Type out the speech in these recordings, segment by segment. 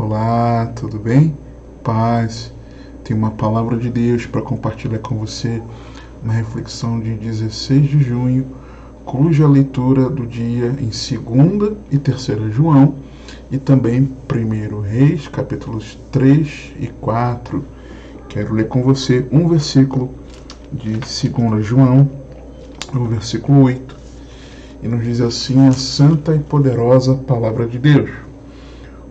Olá, tudo bem? Paz. Tenho uma palavra de Deus para compartilhar com você, uma reflexão de 16 de junho, cuja leitura do dia em 2ª e 3ª João e também 1 Reis, capítulos 3 e 4. Quero ler com você um versículo de 2 João, o versículo 8, e nos diz assim a santa e poderosa palavra de Deus: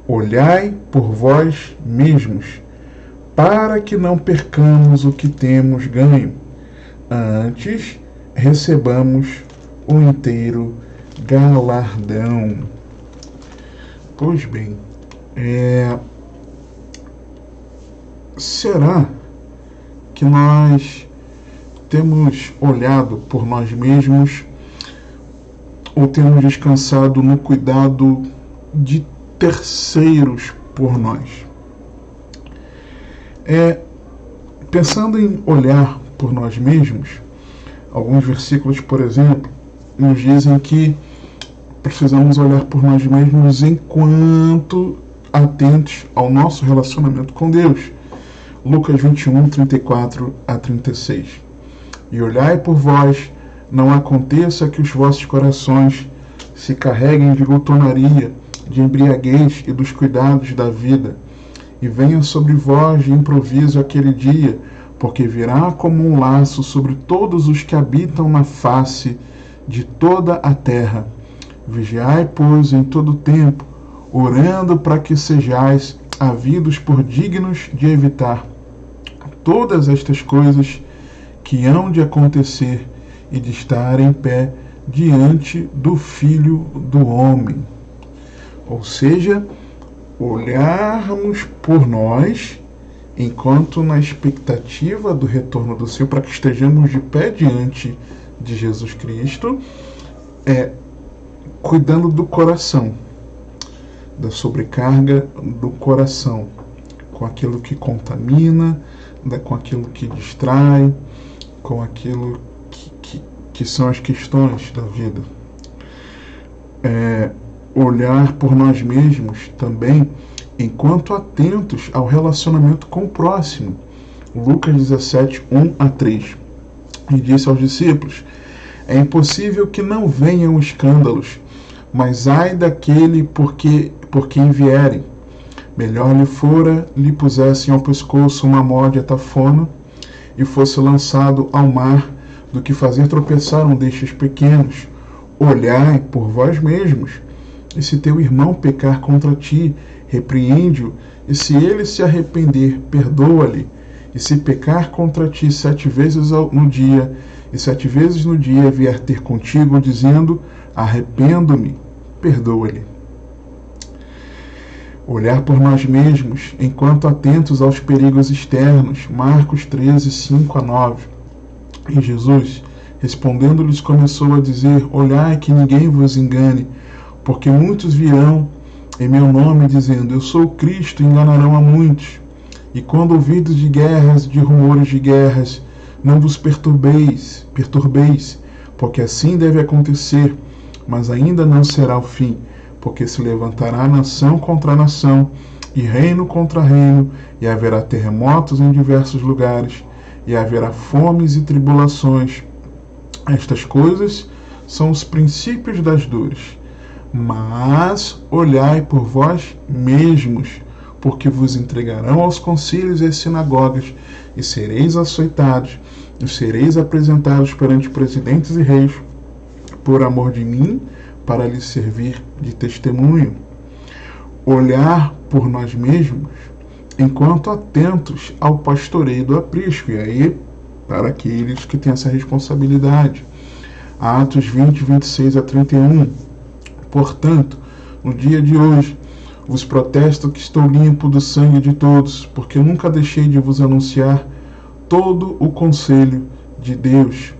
olhai por vós mesmos, para que não percamos o que temos ganho, antes recebamos o inteiro galardão. Pois bem, será que nós temos olhado por nós mesmos ou temos descansado no cuidado de terceiros por nós? Pensando em olhar por nós mesmos, alguns versículos, por exemplo, nos dizem que precisamos olhar por nós mesmos enquanto atentos ao nosso relacionamento com Deus. Lucas 21, 34 a 36. E olhai por vós, não aconteça que os vossos corações se carreguem de glutonaria, de embriaguez e dos cuidados da vida, e venha sobre vós de improviso aquele dia, porque virá como um laço sobre todos os que habitam na face de toda a terra. Vigiai, pois, em todo tempo, orando para que sejais havidos por dignos de evitar todas estas coisas que hão de acontecer e de estar em pé diante do Filho do Homem. Ou seja, olharmos por nós enquanto na expectativa do retorno do Senhor, para que estejamos de pé diante de Jesus Cristo, cuidando do coração, da sobrecarga do coração, com aquilo que contamina, com aquilo que distrai, com aquilo que são as questões da vida. Olhar por nós mesmos também enquanto atentos ao relacionamento com o próximo. Lucas 17, 1 a 3. E disse aos discípulos: é impossível que não venham escândalos, mas ai daquele por quem vierem. Melhor lhe fora lhe pusessem ao pescoço uma mó de etafona e fosse lançado ao mar, do que fazer tropeçar um destes pequenos. Olhai por vós mesmos. E se teu irmão pecar contra ti, repreende-o, e se ele se arrepender, perdoa-lhe. E se pecar contra ti 7 vezes no dia, e 7 vezes no dia vier ter contigo, dizendo: arrependo-me, perdoa-lhe. Olhar por nós mesmos, enquanto atentos aos perigos externos. Marcos 13, 5 a 9. E Jesus, respondendo-lhes, começou a dizer: olhai que ninguém vos engane, porque muitos virão em meu nome, dizendo: eu sou o Cristo, e enganarão a muitos. E quando ouvides de guerras, de rumores de guerras, não vos perturbeis, porque assim deve acontecer, mas ainda não será o fim, porque se levantará nação contra nação, e reino contra reino, e haverá terremotos em diversos lugares, e haverá fomes e tribulações. Estas coisas são os princípios das dores. Mas olhai por vós mesmos, porque vos entregarão aos concílios e às sinagogas, e sereis açoitados, e sereis apresentados perante presidentes e reis, por amor de mim, para lhes servir de testemunho. Olhar por nós mesmos, enquanto atentos ao pastoreio do aprisco, e aí para aqueles que têm essa responsabilidade. Atos 20, 26 a 31. Portanto, no dia de hoje, vos protesto que estou limpo do sangue de todos, porque nunca deixei de vos anunciar todo o conselho de Deus.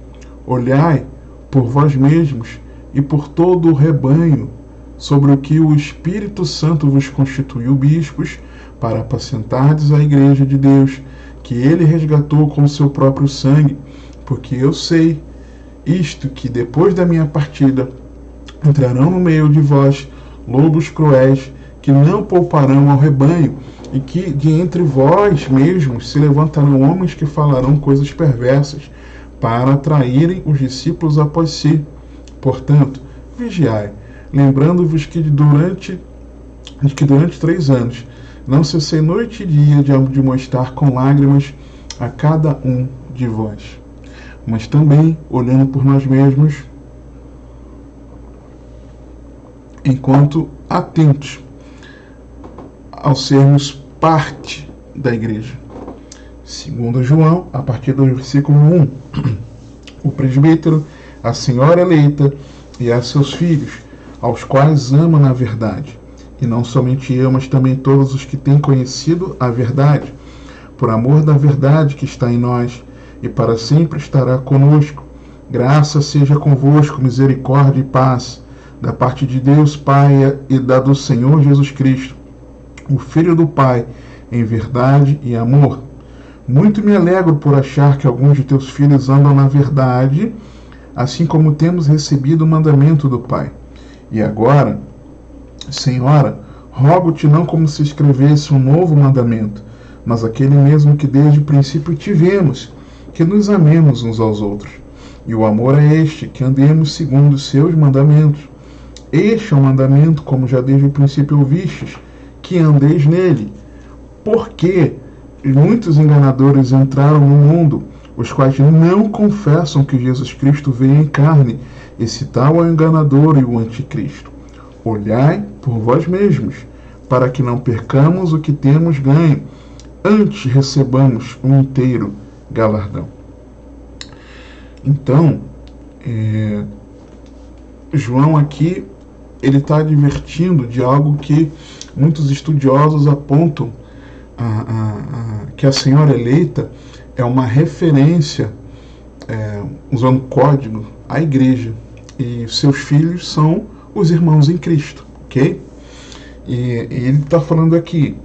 Olhai por vós mesmos e por todo o rebanho, sobre o que o Espírito Santo vos constituiu bispos, para apacentardes a igreja de Deus, que ele resgatou com o seu próprio sangue, porque eu sei isto, que depois da minha partida entrarão no meio de vós lobos cruéis, que não pouparão ao rebanho, e que de entre vós mesmos se levantarão homens que falarão coisas perversas, para atraírem os discípulos após si. Portanto, vigiai, lembrando-vos que durante 3 anos não cessei noite e dia de mostrar com lágrimas a cada um de vós, mas também olhando por nós mesmos, enquanto atentos ao sermos parte da igreja. Segundo João, a partir do versículo 1, o presbítero, a senhora eleita e a seus filhos, aos quais ama na verdade, e não somente eu, mas também todos os que têm conhecido a verdade, por amor da verdade que está em nós, e para sempre estará conosco. Graça seja convosco, misericórdia e paz, da parte de Deus Pai e da do Senhor Jesus Cristo, o Filho do Pai, em verdade e amor. Muito me alegro por achar que alguns de teus filhos andam na verdade, assim como temos recebido o mandamento do Pai. E agora, Senhora, rogo-te não como se escrevesse um novo mandamento, mas aquele mesmo que desde o princípio tivemos, que nos amemos uns aos outros. E o amor é este, que andemos segundo os seus mandamentos. Este é o mandamento, como já desde o princípio ouvistes, que andeis nele. Porque muitos enganadores entraram no mundo, os quais não confessam que Jesus Cristo veio em carne. Esse tal é o enganador e o anticristo. Olhai por vós mesmos, para que não percamos o que temos ganho, antes recebamos um inteiro galardão. Então, João aqui, ele está advertindo de algo que muitos estudiosos apontam, que a senhora eleita é uma referência, usando código, à igreja, e seus filhos são os irmãos em Cristo, ok? E ele está falando aqui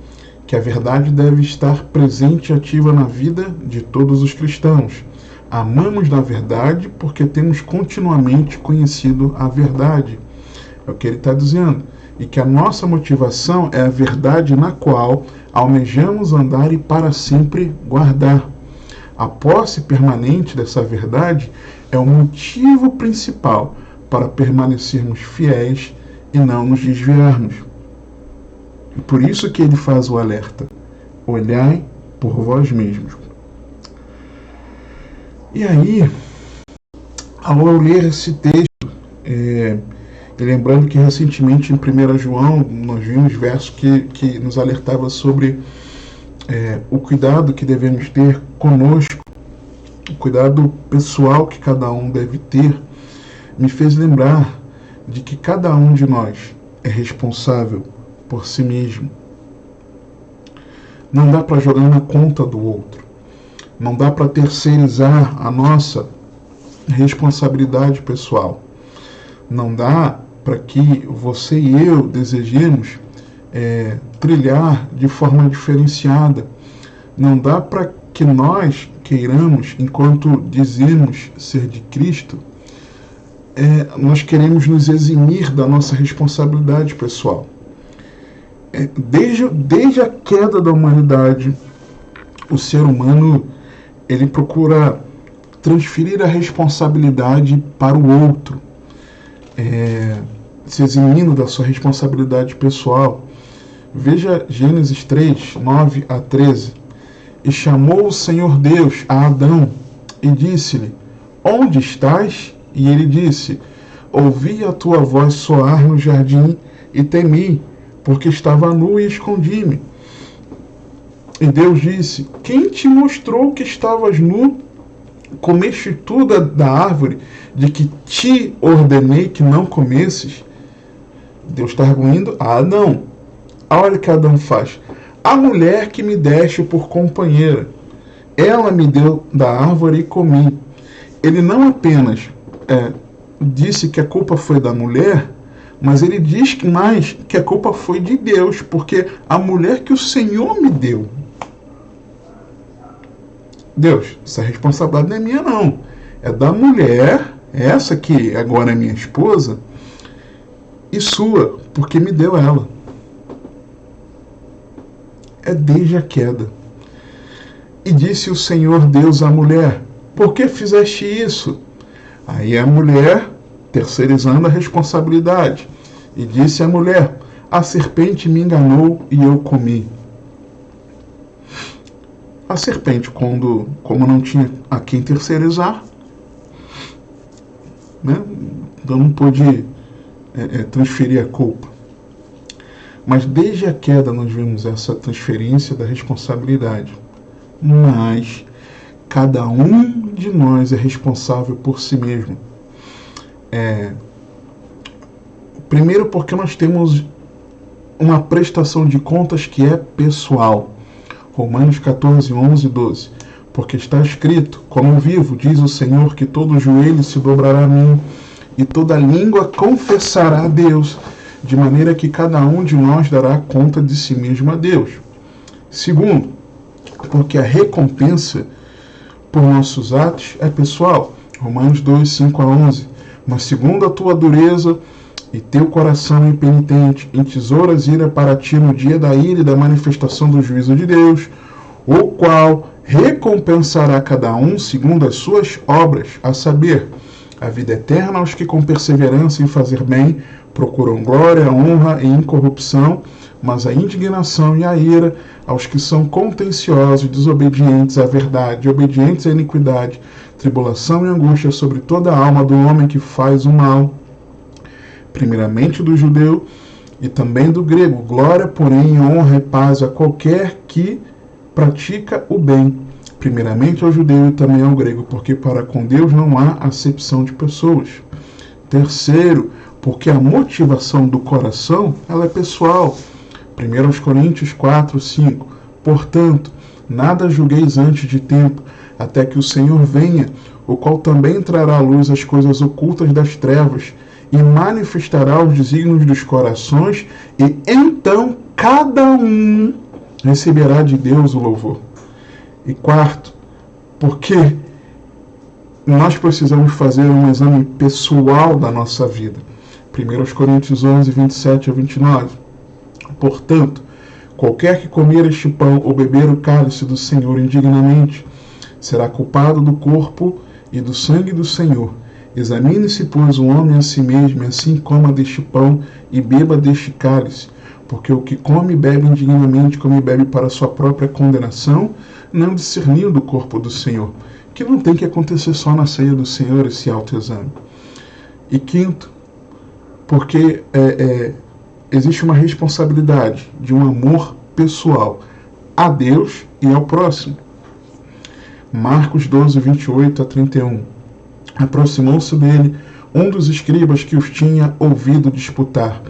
que a verdade deve estar presente e ativa na vida de todos os cristãos. Amamos da verdade porque temos continuamente conhecido a verdade. É o que ele está dizendo. E que a nossa motivação é a verdade na qual almejamos andar e para sempre guardar. A posse permanente dessa verdade é o motivo principal para permanecermos fiéis e não nos desviarmos. E por isso que ele faz o alerta: olhai por vós mesmos. E aí, ao eu ler esse texto, lembrando que recentemente em 1 João nós vimos versos que nos alertava sobre o cuidado que devemos ter conosco, o cuidado pessoal que cada um deve ter, me fez lembrar de que cada um de nós é responsável por si mesmo. Não dá para jogar na conta do outro. Não dá para terceirizar a nossa responsabilidade pessoal. Não dá para que você e eu desejemos trilhar de forma diferenciada. Não dá para que nós queiramos, enquanto dizemos ser de Cristo, nós queremos nos eximir da nossa responsabilidade pessoal. Desde a queda da humanidade, o ser humano ele procura transferir a responsabilidade para o outro, se eximindo da sua responsabilidade pessoal. Veja Gênesis 3, 9 a 13. E chamou o Senhor Deus a Adão e disse-lhe: onde estás? E ele disse: ouvi a tua voz soar no jardim e temi, porque estava nu e escondi-me. E Deus disse: quem te mostrou que estavas nu? Comeste tu da árvore de que te ordenei que não comesses? Deus está arguindo a Adão. Olha o que Adão faz: a mulher que me deste por companheira, ela me deu da árvore e comi. Ele não apenas disse que a culpa foi da mulher, mas ele diz mais que a culpa foi de Deus, porque a mulher que o Senhor me deu. Deus, essa responsabilidade não é minha não, é da mulher, essa que agora é minha esposa, e sua, porque me deu ela. é desde a queda. E disse o Senhor Deus à mulher: por que fizeste isso? Aí a mulher, terceirizando a responsabilidade, e disse à mulher: a serpente me enganou e eu comi. A serpente, como não tinha a quem terceirizar, né, então não pôde transferir a culpa. Mas desde a queda nós vemos essa transferência da responsabilidade. Mas cada um de nós é responsável por si mesmo. Primeiro porque nós temos uma prestação de contas que é pessoal. Romanos 14, 11 e 12. Porque está escrito: como vivo, diz o Senhor, que todo joelho se dobrará a mim e toda língua confessará a Deus, de maneira que cada um de nós dará conta de si mesmo a Deus. Segundo, porque a recompensa por nossos atos é pessoal. Romanos 2, 5 a 11. Mas segundo a tua dureza e teu coração impenitente, entesouras ira para ti no dia da ira e da manifestação do juízo de Deus, o qual recompensará cada um segundo as suas obras, a saber, a vida eterna aos que com perseverança em fazer bem procuram glória, honra e incorrupção, mas a indignação e a ira aos que são contenciosos, desobedientes à verdade, obedientes à iniquidade, tribulação e angústia sobre toda a alma do homem que faz o mal, primeiramente do judeu e também do grego, glória, porém, honra e paz a qualquer que pratica o bem, primeiramente ao judeu e também ao grego, porque para com Deus não há acepção de pessoas. Terceiro, porque a motivação do coração ela é pessoal. 1 Coríntios 4, 5. Portanto, nada julgueis antes de tempo, até que o Senhor venha, o qual também trará à luz as coisas ocultas das trevas, e manifestará os desígnios dos corações, e então cada um receberá de Deus o louvor. E quarto, porque nós precisamos fazer um exame pessoal da nossa vida. 1 Coríntios 11, 27 a 29. Portanto, qualquer que comer este pão ou beber o cálice do Senhor indignamente, será culpado do corpo e do sangue do Senhor. Examine-se, pois, o homem a si mesmo, e assim coma deste pão e beba deste cálice. Porque o que come e bebe indignamente, come e bebe para sua própria condenação, não discernindo o corpo do Senhor. Que não tem que acontecer só na ceia do Senhor esse autoexame. E quinto, porque existe uma responsabilidade de um amor pessoal a Deus e ao próximo. Marcos 12, 28 a 31. Aproximou-se dele um dos escribas que os tinha ouvido disputar,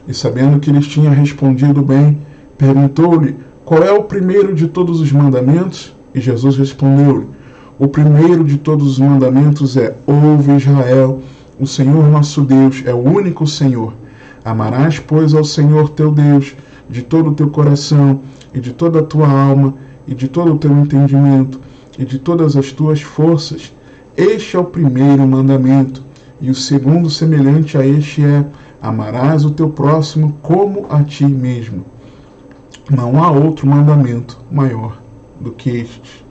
e sabendo que lhes tinha respondido bem, perguntou-lhe: qual é o primeiro de todos os mandamentos? E Jesus respondeu-lhe: o primeiro de todos os mandamentos é: ouve, Israel, o Senhor nosso Deus é o único Senhor. Amarás, pois, ao Senhor teu Deus de todo o teu coração, e de toda a tua alma, e de todo o teu entendimento, e de todas as tuas forças. Este é o primeiro mandamento. E o segundo, semelhante a este, é: amarás o teu próximo como a ti mesmo. Não há outro mandamento maior do que este.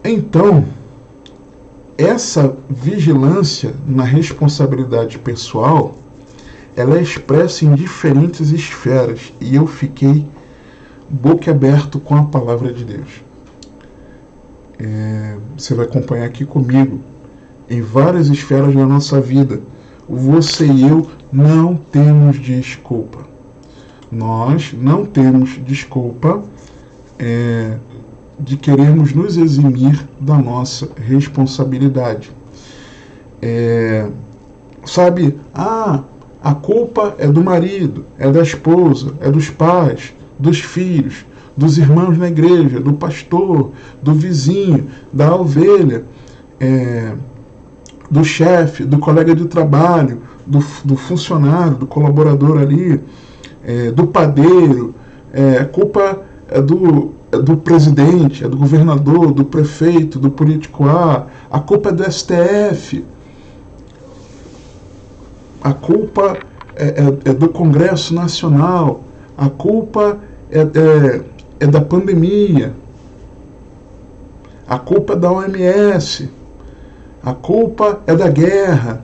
Então, essa vigilância na responsabilidade pessoal, ela é expressa em diferentes esferas, e eu fiquei boquiaberto com a palavra de Deus. Você vai acompanhar aqui comigo, em várias esferas da nossa vida. Você e eu não temos desculpa. Nós não temos desculpa de querermos nos eximir da nossa responsabilidade. Sabe, a culpa é do marido, é da esposa, é dos pais, dos filhos, dos irmãos na igreja, do pastor, do vizinho, da ovelha, do chefe, do colega de trabalho, do funcionário, do colaborador ali, do padeiro. A culpa é do presidente, é do governador, do prefeito, do político a culpa é do STF, a culpa é do Congresso Nacional, a culpa é da pandemia, a culpa é da OMS, a culpa é da guerra,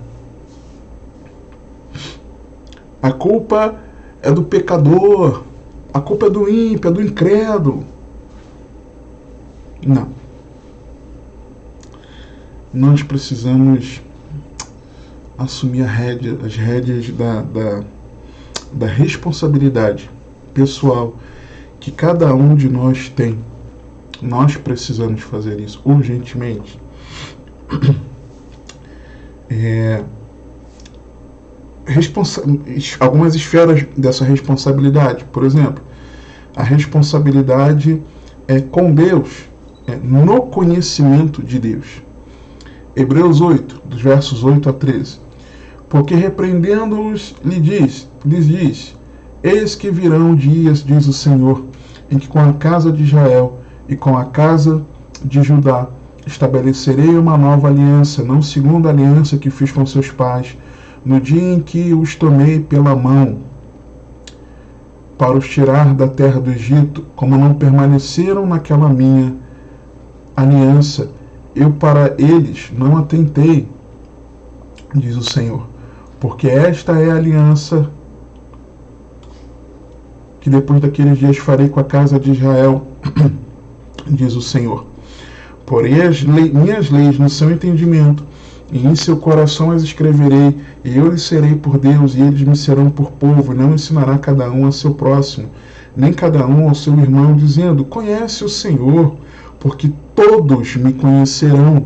a culpa é do pecador, a culpa é do ímpio, é do incrédulo. Não. Nós precisamos assumir as rédeas da responsabilidade pessoal que cada um de nós tem. Nós precisamos fazer isso urgentemente. Algumas esferas dessa responsabilidade, por exemplo, a responsabilidade com Deus, no conhecimento de Deus. Hebreus 8, dos versos 8 a 13. Porque repreendendo-os, lhes diz, eis que virão dias, diz o Senhor, em que com a casa de Israel e com a casa de Judá estabelecerei uma nova aliança, não segundo a aliança que fiz com seus pais, no dia em que os tomei pela mão para os tirar da terra do Egito, como não permaneceram naquela minha aliança, eu para eles não atentei, diz o Senhor, porque esta é a aliança que depois daqueles dias farei com a casa de Israel, diz o Senhor. Porém minhas leis no seu entendimento, e em seu coração as escreverei, e eu lhes serei por Deus, e eles me serão por povo, e não ensinará cada um a seu próximo, nem cada um ao seu irmão, dizendo, conhece o Senhor, porque todos me conhecerão,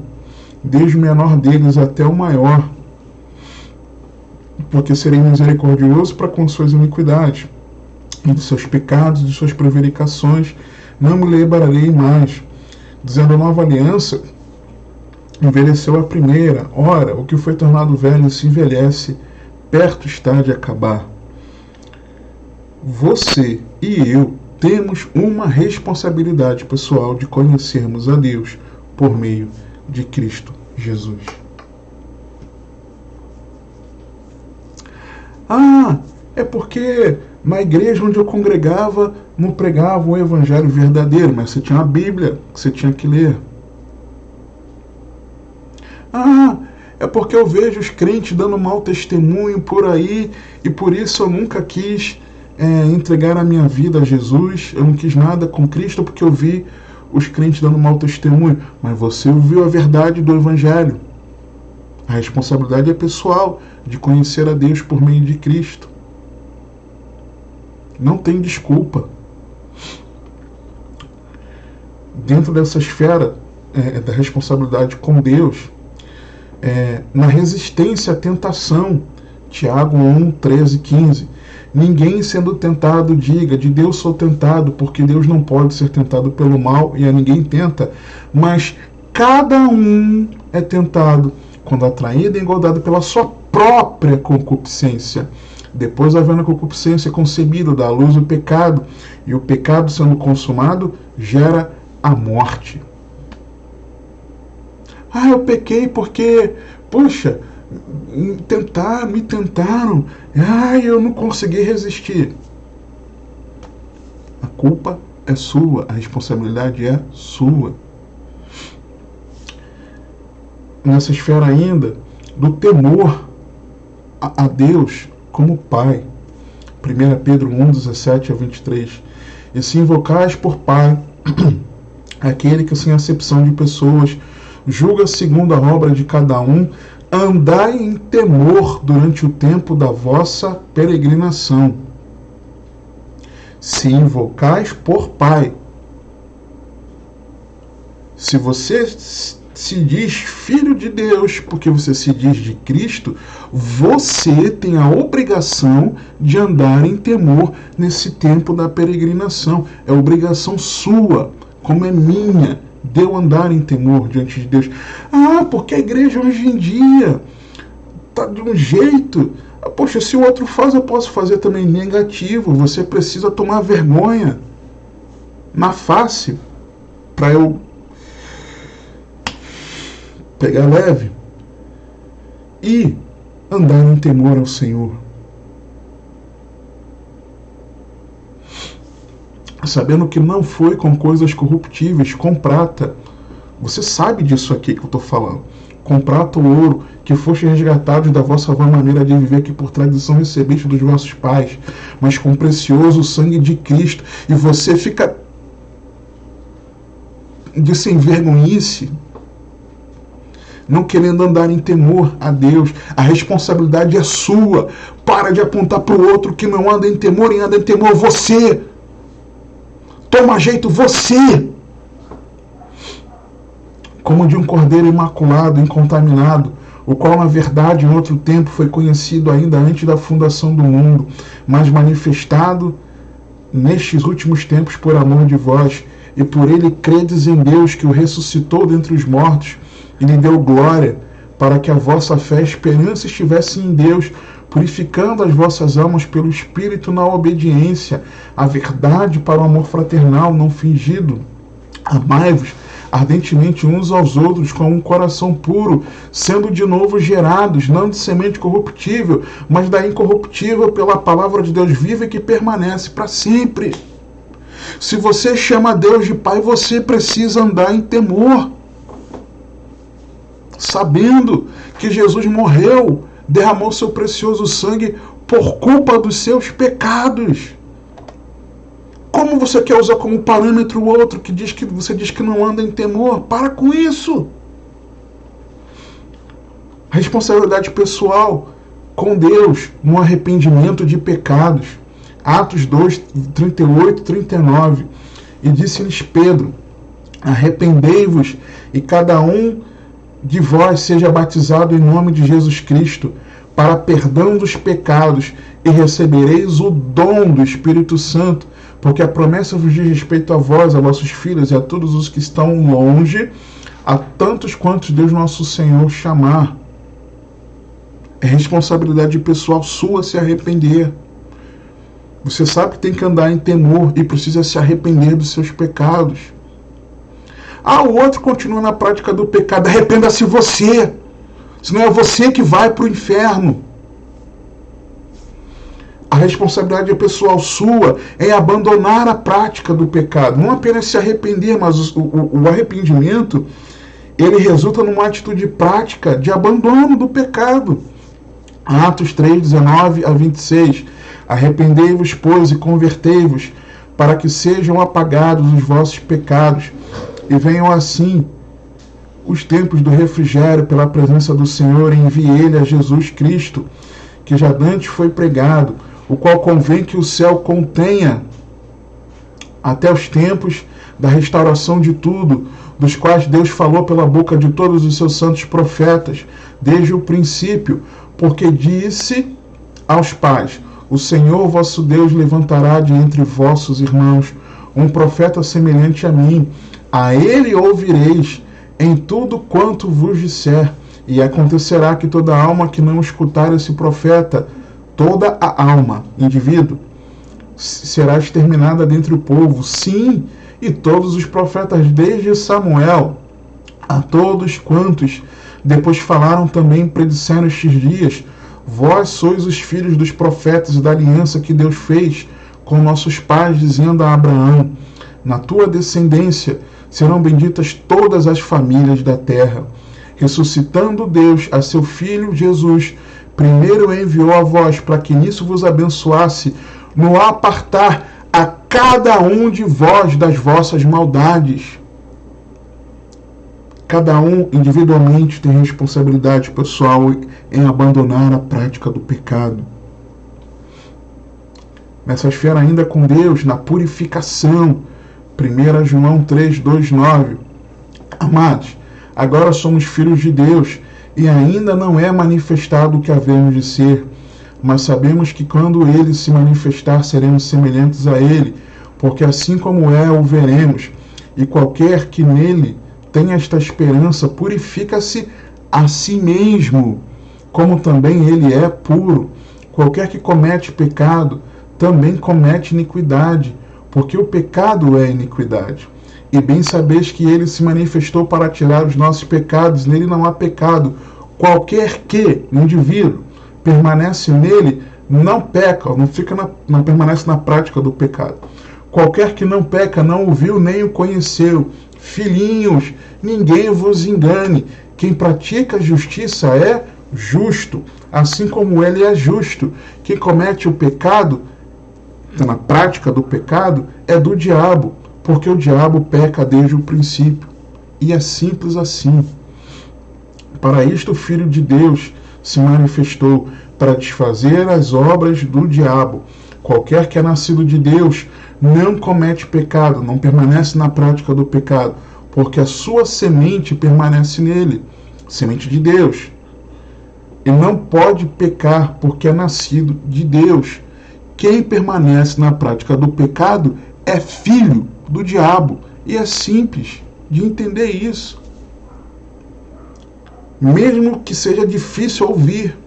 desde o menor deles até o maior, porque serei misericordioso para com suas iniquidades, e de seus pecados e de suas prevaricações não me lembrarei mais, dizendo a nova aliança, envelheceu a primeira, ora, o que foi tornado velho se envelhece, perto está de acabar. Você e eu temos uma responsabilidade pessoal de conhecermos a Deus por meio de Cristo Jesus. É porque na igreja onde eu congregava não pregava o evangelho verdadeiro, mas você tinha uma Bíblia que você tinha que ler. É porque eu vejo os crentes dando mau testemunho por aí e por isso eu nunca quis entregar a minha vida a Jesus, eu não quis nada com Cristo porque eu vi os crentes dando mau testemunho. Mas você ouviu a verdade do evangelho. A responsabilidade é pessoal de conhecer a Deus por meio de Cristo. Não tem desculpa. Dentro dessa esfera da responsabilidade com Deus, na resistência à tentação, Tiago 1, 13, 15. Ninguém sendo tentado diga, de Deus sou tentado, porque Deus não pode ser tentado pelo mal e a ninguém tenta, mas cada um é tentado quando atraído e engodado pela sua própria concupiscência. Depois, havendo a concupiscência concebida, dá à luz o pecado, e o pecado sendo consumado gera a morte. Eu pequei porque, poxa, me tentaram, eu não consegui resistir. A culpa é sua, a responsabilidade é sua. Nessa esfera ainda do temor a Deus como Pai. 1 Pedro 1, 17 a 23. E se invocais por Pai, aquele que sem acepção de pessoas julga segundo a obra de cada um, andai em temor durante o tempo da vossa peregrinação. Se invocais por Pai. Se você se diz filho de Deus, porque você se diz de Cristo, você tem a obrigação de andar em temor nesse tempo da peregrinação. É obrigação sua, como é minha, de eu andar em temor diante de Deus. Porque a igreja hoje em dia está de um jeito. Poxa, se o outro faz, eu posso fazer também. Negativo. Você precisa tomar vergonha na face para eu pegar leve e andar em temor ao Senhor. sabendo que não foi com coisas corruptíveis, com prata. Você sabe disso aqui que eu estou falando. Com prata ou ouro, que foste resgatados da vossa vã maneira de viver, que por tradição recebeste dos vossos pais, mas com precioso sangue de Cristo. E você fica de sem vergonhice, não querendo andar em temor a Deus. A responsabilidade é sua. Para de apontar para o outro que não anda em temor, e anda em temor você. Toma jeito você. Como de um cordeiro imaculado, incontaminado, o qual na verdade em outro tempo foi conhecido ainda antes da fundação do mundo, mas manifestado nestes últimos tempos por amor de vós, e por ele credes em Deus, que o ressuscitou dentre os mortos e lhe deu glória, para que a vossa fé e esperança estivesse em Deus, purificando as vossas almas pelo Espírito na obediência à verdade, para o amor fraternal não fingido. Amai-vos ardentemente uns aos outros com um coração puro, sendo de novo gerados, não de semente corruptível, mas da incorruptível, pela palavra de Deus viva e que permanece para sempre. Se você chama Deus de Pai, você precisa andar em temor, sabendo que Jesus morreu, derramou seu precioso sangue por culpa dos seus pecados. Como você quer usar como parâmetro o outro que você diz que não anda em temor? Para com isso. Responsabilidade pessoal com Deus no arrependimento de pecados. Atos 2, 38, 39. E disse-lhes Pedro: arrependei-vos e cada um de vós seja batizado em nome de Jesus Cristo para perdão dos pecados, e recebereis o dom do Espírito Santo, porque a promessa vos diz respeito a vós, a vossos filhos e a todos os que estão longe, a tantos quantos Deus nosso Senhor chamar. É responsabilidade pessoal sua se arrepender. Você sabe que tem que andar em temor e precisa se arrepender dos seus pecados. O outro continua na prática do pecado. Arrependa-se você. Senão é você que vai para o inferno. A responsabilidade pessoal sua é abandonar a prática do pecado. Não apenas se arrepender, mas o arrependimento, ele resulta numa atitude prática de abandono do pecado. Atos 3, 19 a 26. Arrependei-vos, pois, e convertei-vos, para que sejam apagados os vossos pecados, e venham assim os tempos do refrigério pela presença do Senhor, e envie ele a Jesus Cristo, que já dantes foi pregado, o qual convém que o céu contenha até os tempos da restauração de tudo, dos quais Deus falou pela boca de todos os seus santos profetas, desde o princípio, porque disse aos pais: o Senhor vosso Deus levantará de entre vossos irmãos um profeta semelhante a mim, a ele ouvireis em tudo quanto vos disser, e acontecerá que toda alma que não escutar esse profeta, toda a alma, indivíduo, será exterminada dentre o povo. Sim, e todos os profetas desde Samuel a todos quantos depois falaram também predisseram estes dias. Vós sois os filhos dos profetas e da aliança que Deus fez com nossos pais, dizendo a Abraão: na tua descendência serão benditas todas as famílias da terra. Ressuscitando Deus a seu Filho Jesus, primeiro enviou a vós, para que nisso vos abençoasse, no apartar a cada um de vós das vossas maldades. Cada um individualmente tem responsabilidade pessoal em abandonar a prática do pecado. Nessa esfera ainda com Deus, na purificação. 1 João 3, 2, 9. Amados, agora somos filhos de Deus, e ainda não é manifestado o que havemos de ser, mas sabemos que quando ele se manifestar, seremos semelhantes a ele, porque assim como é, o veremos. E qualquer que nele tem esta esperança, purifica-se a si mesmo, como também ele é puro. Qualquer que comete pecado, também comete iniquidade, porque o pecado é iniquidade. E bem sabeis que ele se manifestou para tirar os nossos pecados, nele não há pecado. Qualquer que, o indivíduo, permanece nele, não peca, não permanece na prática do pecado. Qualquer que não peca não o viu nem o conheceu. Filhinhos, ninguém vos engane. Quem pratica a justiça é justo, assim como ele é justo. Quem comete o pecado, na prática do pecado, é do diabo, porque o diabo peca desde o princípio. E é simples assim. Para isto o Filho de Deus se manifestou, para desfazer as obras do diabo. Qualquer que é nascido de Deus não comete pecado, não permanece na prática do pecado, porque a sua semente permanece nele, semente de Deus. E não pode pecar, porque é nascido de Deus. Quem permanece na prática do pecado é filho do diabo. E é simples de entender isso. Mesmo que seja difícil ouvir,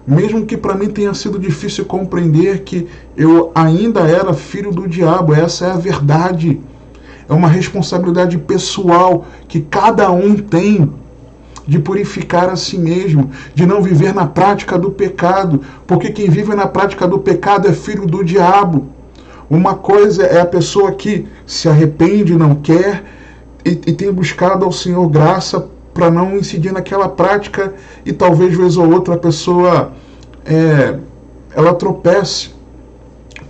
mesmo que para mim tenha sido difícil compreender que eu ainda era filho do diabo, essa é a verdade. É uma responsabilidade pessoal que cada um tem de purificar a si mesmo, de não viver na prática do pecado, porque quem vive na prática do pecado é filho do diabo. Uma coisa é a pessoa que se arrepende, não quer e tem buscado ao Senhor graça para não incidir naquela prática, e talvez vez ou outra a pessoa ela tropece.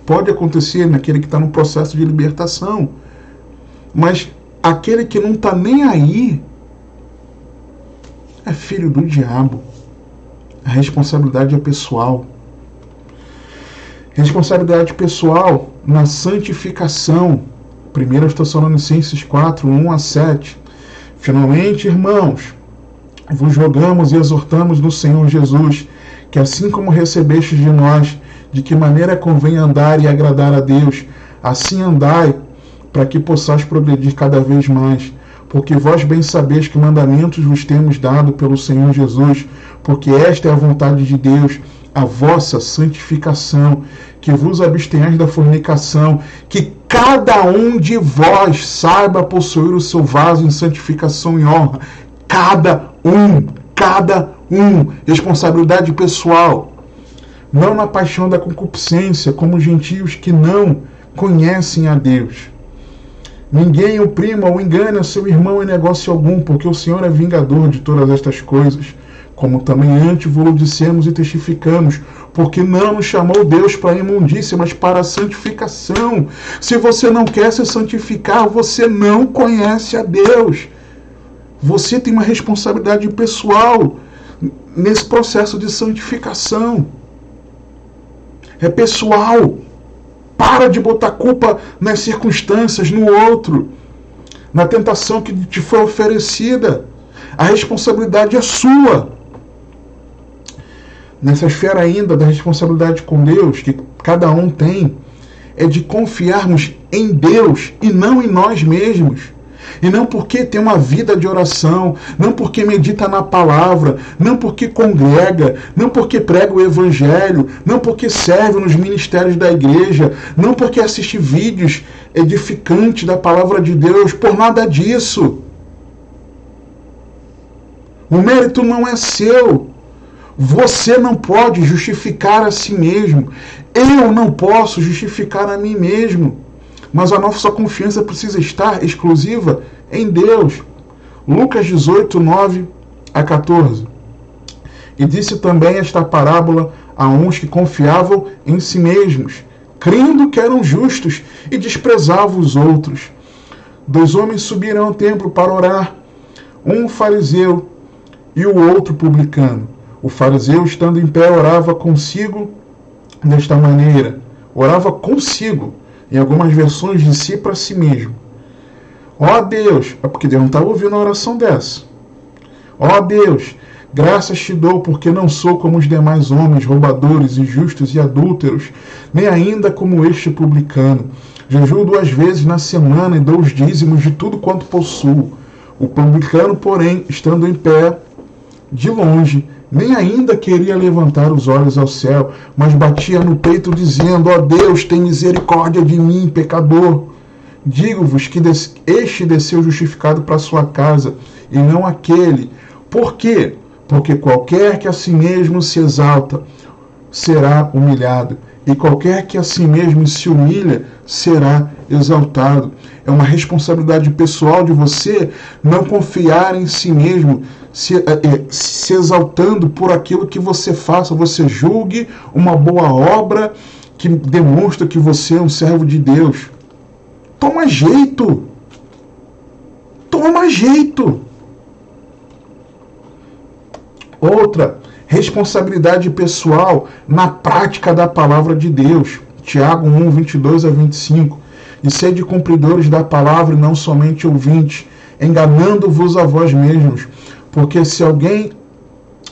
Pode acontecer naquele que está no processo de libertação, mas aquele que não está nem aí é filho do diabo. A responsabilidade é pessoal. Responsabilidade pessoal na santificação. 1 Tessalonicenses 4, 1 a 7. Finalmente, irmãos, vos rogamos e exortamos no Senhor Jesus, que assim como recebestes de nós, de que maneira convém andar e agradar a Deus, assim andai, para que possais progredir cada vez mais. Porque vós bem sabeis que mandamentos vos temos dado pelo Senhor Jesus, porque esta é a vontade de Deus, a vossa santificação, que vos abstenhais da fornicação, que cada um de vós saiba possuir o seu vaso em santificação e honra. Cada um. Responsabilidade pessoal. Não na paixão da concupiscência, como os gentios que não conhecem a Deus. Ninguém oprima ou engana seu irmão em negócio algum, porque o Senhor é vingador de todas estas coisas, como também antes vos dissemos e testificamos, porque não nos chamou Deus para a imundícia, mas para a santificação. Se você não quer se santificar, você não conhece a Deus. Você tem uma responsabilidade pessoal nesse processo de santificação. É pessoal. Para de botar culpa nas circunstâncias, no outro, na tentação que te foi oferecida. A responsabilidade é sua. Nessa esfera ainda da responsabilidade com Deus, que cada um tem, é de confiarmos em Deus e não em nós mesmos. E não porque tem uma vida de oração, não porque medita na palavra, não porque congrega, não porque prega o evangelho, não porque serve nos ministérios da igreja, não porque assiste vídeos edificantes da palavra de Deus, por nada disso. O mérito não é seu. Você não pode justificar a si mesmo. Eu não posso justificar a mim mesmo. Mas a nossa confiança precisa estar exclusiva em Deus. Lucas 18, 9 a 14. E disse também esta parábola a uns que confiavam em si mesmos, crendo que eram justos, e desprezavam os outros. 2 homens subiram ao templo para orar, um fariseu e o outro publicano. O fariseu, estando em pé, orava consigo desta maneira. Orava consigo. Em algumas versões, de si para si mesmo. Ó Deus, é porque Deus não estava ouvindo a oração dessa. Ó Deus, graças te dou, porque não sou como os demais homens, roubadores, injustos e adúlteros, nem ainda como este publicano. Jejuo 2 vezes na semana e dou os dízimos de tudo quanto possuo. O publicano, porém, estando em pé, de longe, nem ainda queria levantar os olhos ao céu, mas batia no peito, dizendo: ó Deus, tem misericórdia de mim, pecador. Digo-vos que este desceu justificado para sua casa, e não aquele. Por quê? Porque qualquer que a si mesmo se exalta será humilhado, E qualquer que a si mesmo se humilha será exaltado. É uma responsabilidade pessoal de você não confiar em si mesmo, se exaltando por aquilo que você faça. Você julgue uma boa obra que demonstra que você é um servo de Deus. Toma jeito! Toma jeito! Outra, responsabilidade pessoal na prática da palavra de Deus. Tiago 1, 22 a 25. E sede cumpridores da palavra e não somente ouvintes, enganando-vos a vós mesmos. Porque se alguém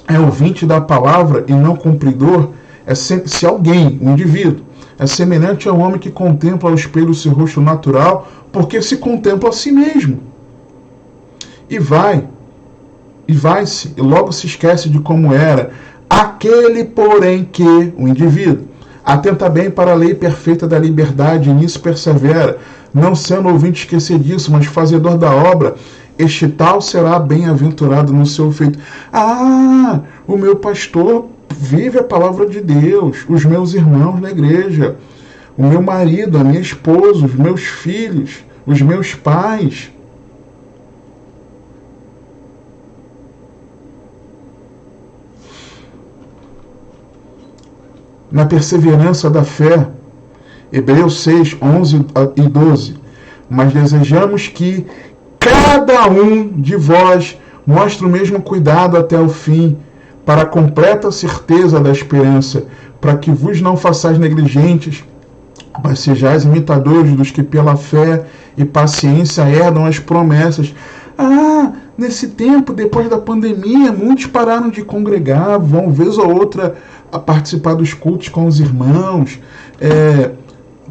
é ouvinte da palavra e não cumpridor, se alguém, um indivíduo, é semelhante ao homem que contempla ao espelho o seu rosto natural, porque se contempla a si mesmo. E vai-se, e logo se esquece de como era. Aquele, porém, que, o indivíduo, atenta bem para a lei perfeita da liberdade e nisso persevera, não sendo ouvinte esquecediço, mas fazedor da obra, este tal será bem-aventurado no seu feito. Ah, o meu pastor vive a palavra de Deus, os meus irmãos na igreja, o meu marido, a minha esposa, os meus filhos, os meus pais. Na perseverança da fé, Hebreus 6, 11 e 12. Mas desejamos que cada um de vós mostre o mesmo cuidado até o fim, para a completa certeza da esperança, para que vos não façais negligentes, mas sejais imitadores dos que pela fé e paciência herdam as promessas. Ah, nesse tempo, depois da pandemia, muitos pararam de congregar, vão vez ou outra a participar dos cultos com os irmãos,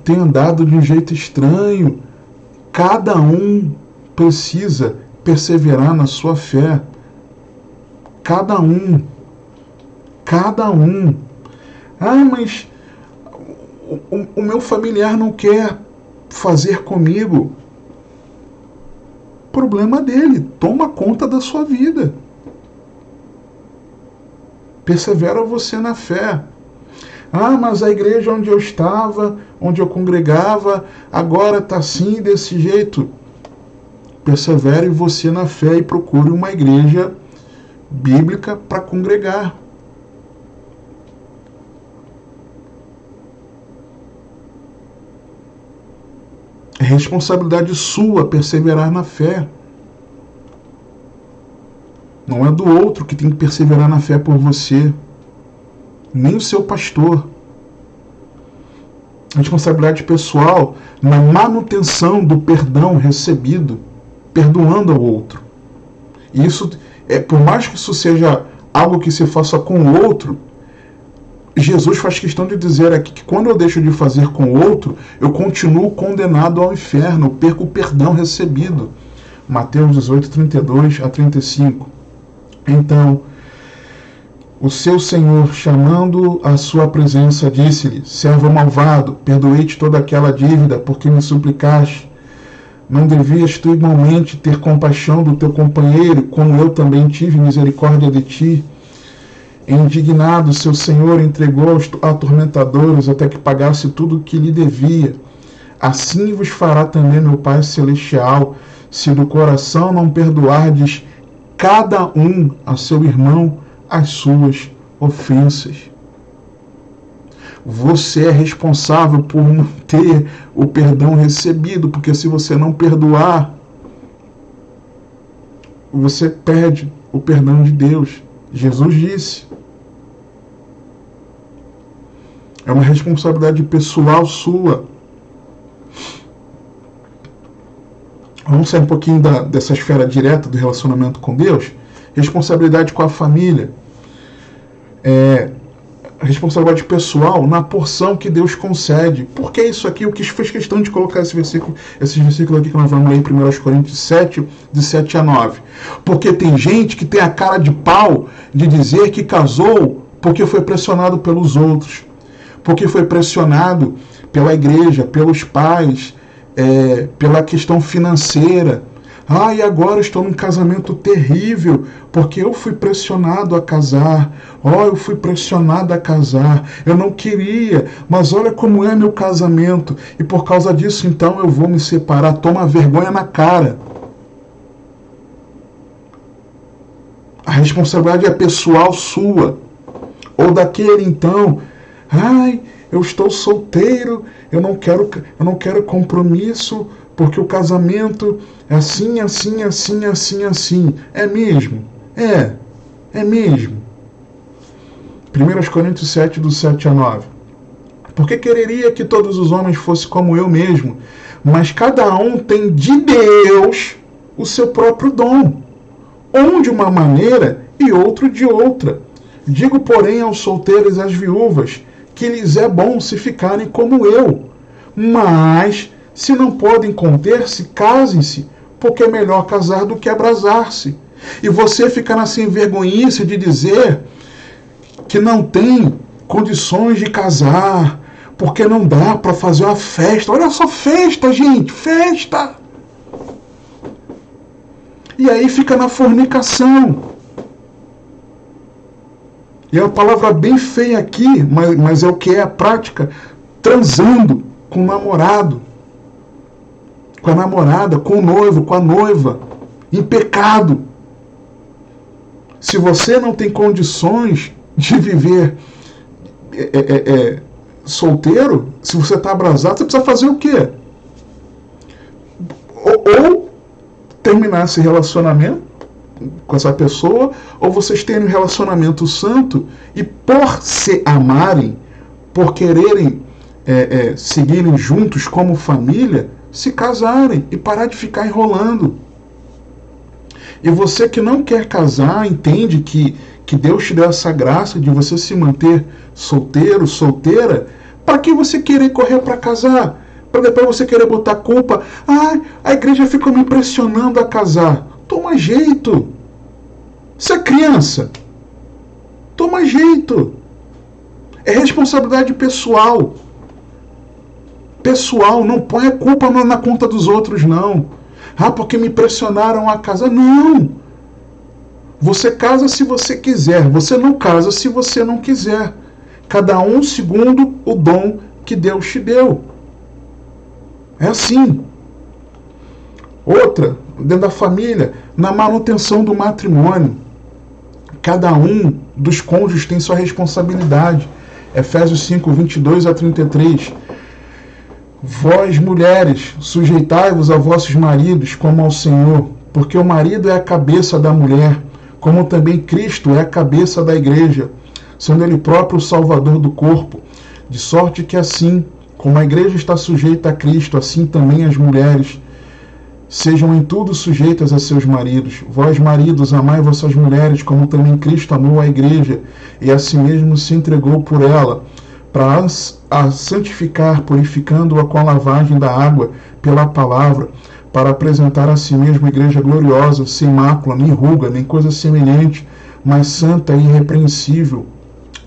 tem andado de um jeito estranho. Cada um precisa perseverar na sua fé. Cada um. Ah, mas o meu familiar não quer fazer comigo. Problema dele. Toma conta da sua vida. Persevera você na fé. Ah, mas a igreja onde eu estava, onde eu congregava, agora está assim, desse jeito. Persevere você na fé e procure uma igreja bíblica para congregar. É responsabilidade sua perseverar na fé. Não é do outro que tem que perseverar na fé por você. Nem o seu pastor. Responsabilidade pessoal na manutenção do perdão recebido, perdoando ao outro. E isso, por mais que isso seja algo que se faça com o outro, Jesus faz questão de dizer aqui que quando eu deixo de fazer com o outro, eu continuo condenado ao inferno, eu perco o perdão recebido. Mateus 18, 32 a 35. Então, o seu senhor, chamando à sua presença, disse-lhe: servo malvado, perdoei-te toda aquela dívida, porque me suplicaste. Não devias tu igualmente ter compaixão do teu companheiro, como eu também tive misericórdia de ti? Indignado, seu senhor entregou aos atormentadores até que pagasse tudo o que lhe devia. Assim vos fará também meu Pai Celestial, se do coração não perdoardes cada um a seu irmão as suas ofensas. Você é responsável por manter o perdão recebido, porque se você não perdoar, você perde o perdão de Deus. Jesus disse. É uma responsabilidade pessoal sua. Vamos sair um pouquinho dessa esfera direta do relacionamento com Deus. Responsabilidade com a família. Responsabilidade pessoal na porção que Deus concede. Por que isso aqui? O que fez questão de colocar esses versículos aqui que nós vamos ler em 1 Coríntios 7, de 7 a 9. Porque tem gente que tem a cara de pau de dizer que casou porque foi pressionado pelos outros. Porque foi pressionado pela igreja, pelos pais, pela questão financeira. Ah, e agora estou num casamento terrível, porque eu fui pressionado a casar. Oh, eu fui pressionado a casar. Eu não queria, mas olha como é meu casamento. E por causa disso, então, eu vou me separar. Toma vergonha na cara. A responsabilidade é pessoal sua. Ou daquele, então, ai, eu estou solteiro, eu não quero compromisso, porque o casamento é assim, assim, assim, assim, assim. É mesmo? É mesmo. 1 Coríntios 7, do 7 a 9. Porque quereria que todos os homens fossem como eu mesmo, mas cada um tem de Deus o seu próprio dom, um de uma maneira e outro de outra. Digo, porém, aos solteiros e às viúvas, que lhes é bom se ficarem como eu. Mas, se não podem conter-se, casem-se, porque é melhor casar do que abrasar-se. E você fica na sem vergonhice de dizer que não tem condições de casar, porque não dá para fazer uma festa. Olha só, festa, gente, festa! E aí fica na fornicação. E é uma palavra bem feia aqui, mas é o que é a prática, transando com o namorado, com a namorada, com o noivo, com a noiva, em pecado. Se você não tem condições de viver solteiro, se você está abrasado, você precisa fazer o quê? Ou terminar esse relacionamento com essa pessoa, ou vocês terem um relacionamento santo e por se amarem, por quererem seguirem juntos como família, se casarem e parar de ficar enrolando. E você que não quer casar, entende que Deus te deu essa graça de você se manter solteiro, solteira, para que você querer correr para casar? Para depois você querer botar culpa. Ah, a igreja ficou me pressionando a casar. Toma jeito. Você é criança. Toma jeito. É responsabilidade pessoal. Pessoal, não põe a culpa na conta dos outros, não. Ah, porque me pressionaram a casar. Não. Você casa se você quiser. Você não casa se você não quiser. Cada um segundo o dom que Deus te deu. É assim. Outra, dentro da família, na manutenção do matrimônio. Cada um dos cônjuges tem sua responsabilidade. Efésios 5, 22 a 33. Vós, mulheres, sujeitai-vos a vossos maridos como ao Senhor, porque o marido é a cabeça da mulher, como também Cristo é a cabeça da igreja, sendo ele próprio o salvador do corpo, de sorte que assim, como a igreja está sujeita a Cristo, assim também as mulheres sejam em tudo sujeitas a seus maridos. Vós, maridos, amai vossas mulheres, como também Cristo amou a igreja, e a si mesmo se entregou por ela, para a santificar, purificando-a com a lavagem da água pela palavra, para apresentar a si mesmo a igreja gloriosa, sem mácula, nem ruga, nem coisa semelhante, mas santa e irrepreensível.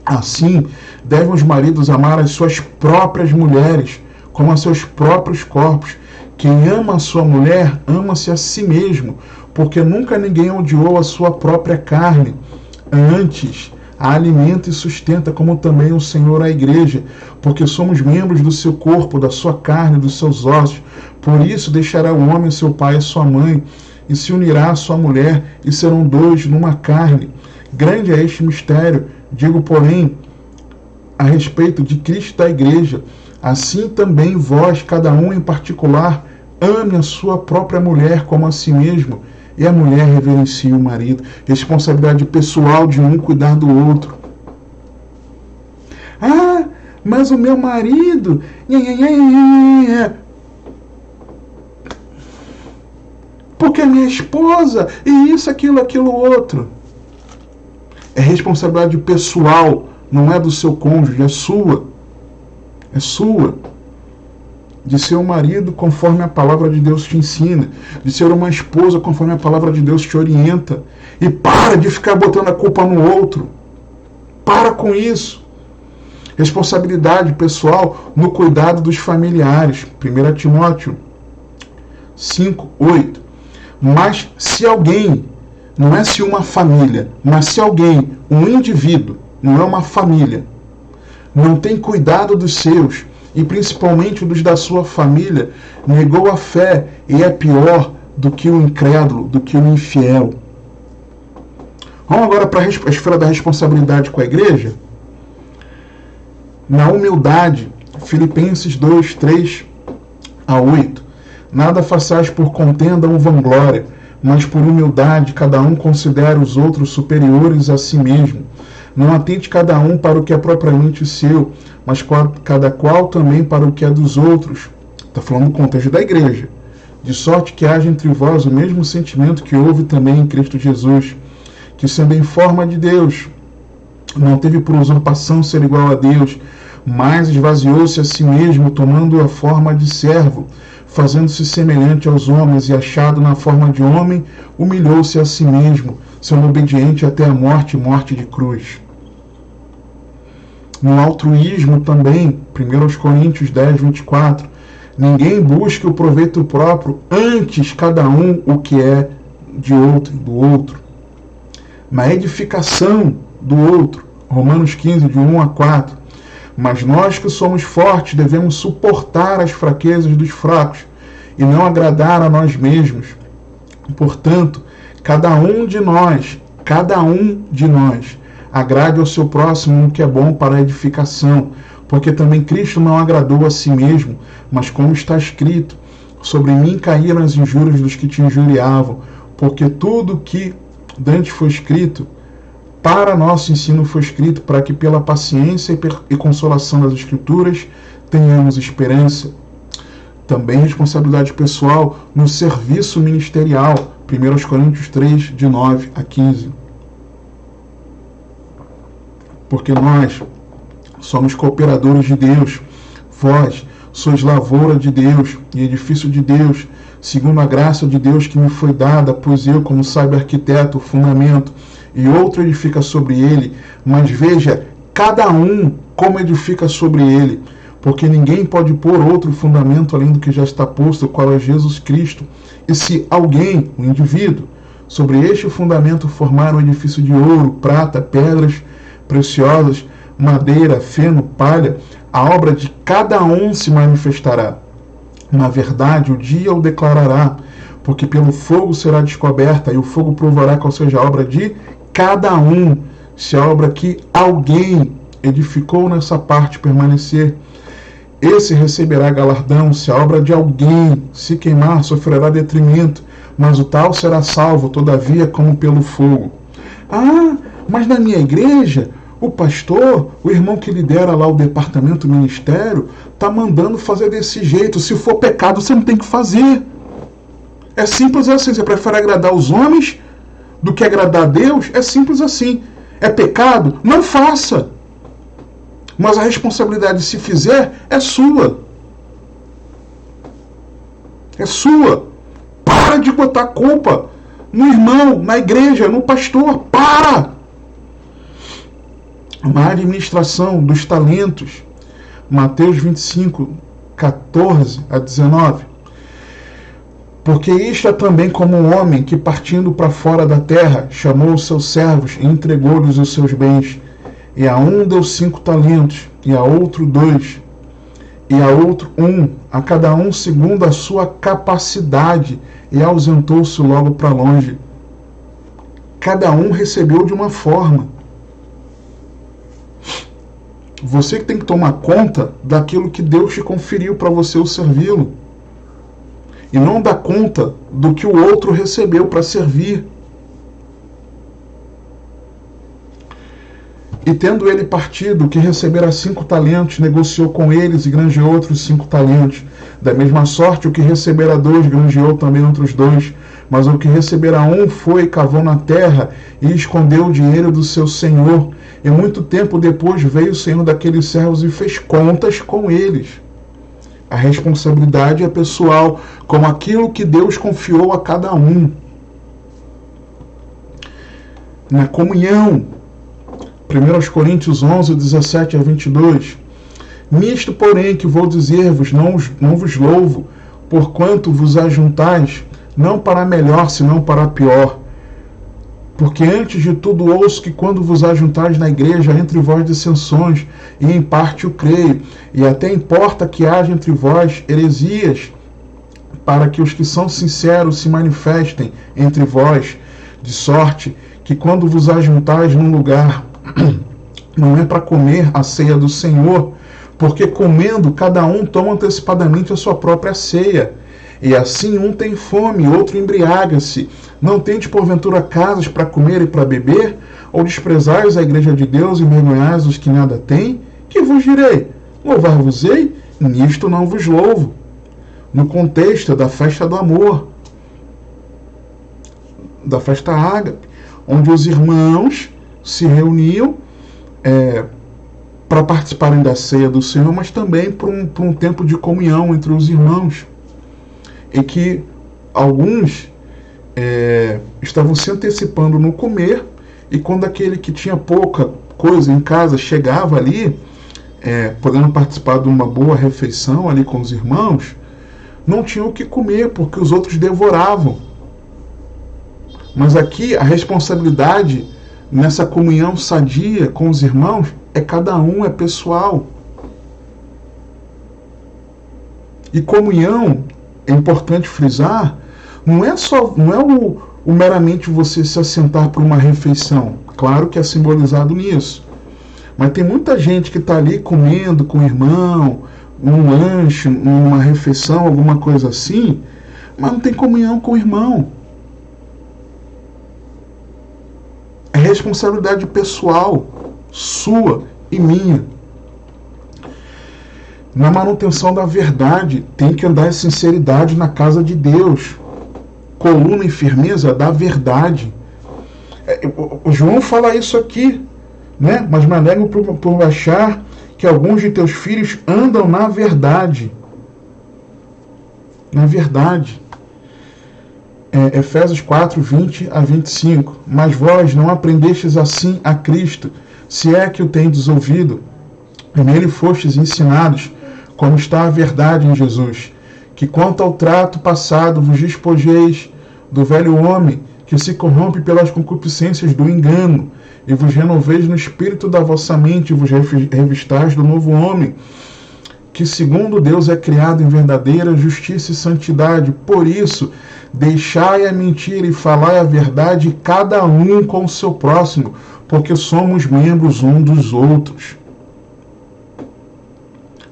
Assim, devem os maridos amar as suas próprias mulheres, como a seus próprios corpos. Quem ama a sua mulher, ama-se a si mesmo, porque nunca ninguém odiou a sua própria carne. Antes, a alimenta e sustenta, como também o Senhor a igreja, porque somos membros do seu corpo, da sua carne, dos seus ossos. Por isso deixará o homem seu pai e sua mãe, e se unirá à sua mulher, e serão dois numa carne. Grande é este mistério, digo, porém, a respeito de Cristo da igreja. Assim também vós, cada um em particular, ame a sua própria mulher como a si mesmo, e a mulher reverencie o marido. Responsabilidade pessoal de um cuidar do outro. Ah, mas o meu marido... Porque a minha esposa... E isso, aquilo, outro. É responsabilidade pessoal, não é do seu cônjuge, é sua. É sua. De ser um marido conforme a palavra de Deus te ensina, de ser uma esposa conforme a palavra de Deus te orienta, e para de ficar botando a culpa no outro. Para com isso. Responsabilidade pessoal no cuidado dos familiares. 1 Timóteo 5, 8. Mas se alguém, não é se uma família, mas se alguém, um indivíduo, não é uma família, não tem cuidado dos seus, e principalmente dos da sua família, negou a fé e é pior do que o incrédulo, do que o infiel. Vamos agora para a esfera da responsabilidade com a igreja? Na humildade, Filipenses 2, 3 a 8. Nada façais por contenda ou vanglória, mas por humildade cada um considera os outros superiores a si mesmo. Não atente cada um para o que é propriamente seu, mas cada qual também para o que é dos outros. Está falando do contexto da igreja. De sorte que haja entre vós o mesmo sentimento que houve também em Cristo Jesus, que sendo em forma de Deus, não teve por usurpação ser igual a Deus, mas esvaziou-se a si mesmo, tomando a forma de servo, fazendo-se semelhante aos homens, e achado na forma de homem, humilhou-se a si mesmo, sendo obediente até a morte, morte de cruz. No altruísmo também, 1 Coríntios 10, 24, ninguém busque o proveito próprio, antes cada um o que é de outro, do outro. Na edificação do outro, Romanos 15, de 1 a 4, mas nós que somos fortes devemos suportar as fraquezas dos fracos e não agradar a nós mesmos. Portanto, cada um de nós, agrade ao seu próximo no que é bom para a edificação, porque também Cristo não agradou a si mesmo, mas como está escrito, sobre mim caíram as injúrias dos que te injuriavam, porque tudo que dantes foi escrito, para nosso ensino foi escrito, para que pela paciência e consolação das Escrituras tenhamos esperança. Também responsabilidade pessoal no serviço ministerial, 1 Coríntios 3, de 9 a 15. Porque nós somos cooperadores de Deus, vós sois lavoura de Deus e edifício de Deus, segundo a graça de Deus que me foi dada, pois eu, como saiba arquiteto, o fundamento, e outro edifica sobre ele, mas veja, cada um como edifica sobre ele, porque ninguém pode pôr outro fundamento além do que já está posto, o qual é Jesus Cristo. E se alguém, um indivíduo, sobre este fundamento formar um edifício de ouro, prata, pedras preciosas, madeira, feno, palha, a obra de cada um se manifestará. Na verdade, o dia o declarará, porque pelo fogo será descoberta, e o fogo provará qual seja a obra de cada um, se a obra que alguém edificou nessa parte permanecer. Esse receberá galardão, se a obra de alguém se queimar, sofrerá detrimento, mas o tal será salvo, todavia, como pelo fogo. Ah, mas na minha igreja, o pastor, o irmão que lidera lá o departamento, o ministério, está mandando fazer desse jeito. Se for pecado, você não tem que fazer. É simples assim. Você prefere agradar os homens do que agradar a Deus? É simples assim. É pecado? Não faça. Mas a responsabilidade, se fizer, é sua. É sua. Para de botar culpa no irmão, na igreja, no pastor. Para! Uma administração dos talentos. Mateus 25, 14 a 19. Porque isto é também como um homem que, partindo para fora da terra, chamou os seus servos e entregou-lhes os seus bens. E a um deu 5 talentos, e a outro 2, e a outro 1, a cada um segundo a sua capacidade, e ausentou-se logo para longe. Cada um recebeu de uma forma. Você que tem que tomar conta daquilo que Deus te conferiu para você o servi-lo. E não dar conta do que o outro recebeu para servir. E tendo ele partido, que recebera 5 talentos, negociou com eles e granjeou outros 5 talentos. Da mesma sorte, o que recebera 2, granjeou também outros 2. Mas o que recebera 1 foi, cavou na terra e escondeu o dinheiro do seu senhor. E muito tempo depois veio o senhor daqueles servos e fez contas com eles. A responsabilidade é pessoal, como aquilo que Deus confiou a cada um. Na comunhão, 1 Coríntios 11, 17 a 22. Nisto, porém, que vou dizer-vos, não vos louvo, porquanto vos ajuntais não para melhor, senão para pior. Porque antes de tudo ouço que quando vos ajuntares na igreja, entre vós dissensões, e em parte o creio, e até importa que haja entre vós heresias, para que os que são sinceros se manifestem entre vós, de sorte que quando vos ajuntais num lugar, não é para comer a ceia do Senhor, porque comendo cada um toma antecipadamente a sua própria ceia. E assim um tem fome, outro embriaga-se. Não tendes porventura casas para comer e para beber? Ou desprezais a igreja de Deus e mergulhais os que nada têm? Que vos direi? Louvar-vos-ei? Nisto não vos louvo. No contexto da festa do amor, da festa ágape, onde os irmãos se reuniam para participarem da ceia do Senhor, mas também para um tempo de comunhão entre os irmãos, em que alguns estavam se antecipando no comer, e quando aquele que tinha pouca coisa em casa chegava ali, podendo participar de uma boa refeição ali com os irmãos, não tinham o que comer, porque os outros devoravam. Mas aqui a responsabilidade nessa comunhão sadia com os irmãos cada um, é pessoal. E comunhão, é importante frisar, não é o meramente você se assentar para uma refeição. Claro que é simbolizado nisso. Mas tem muita gente que está ali comendo com o irmão, um lanche, uma refeição, alguma coisa assim, mas não tem comunhão com o irmão. É responsabilidade pessoal, sua e minha. Na manutenção da verdade, tem que andar em sinceridade na casa de Deus. Coluna e firmeza da verdade. O João fala isso aqui, né? Mas me alegro por achar que alguns de teus filhos andam na verdade. Na verdade. Efésios 4, 20 a 25. Mas vós não aprendestes assim a Cristo, se é que o tendes ouvido, e nele fostes ensinados, como está a verdade em Jesus, que quanto ao trato passado vos despojeis do velho homem, que se corrompe pelas concupiscências do engano, e vos renoveis no espírito da vossa mente, e vos revistais do novo homem, que segundo Deus é criado em verdadeira justiça e santidade. Por isso, deixai a mentira e falai a verdade, cada um com o seu próximo, porque somos membros um dos outros.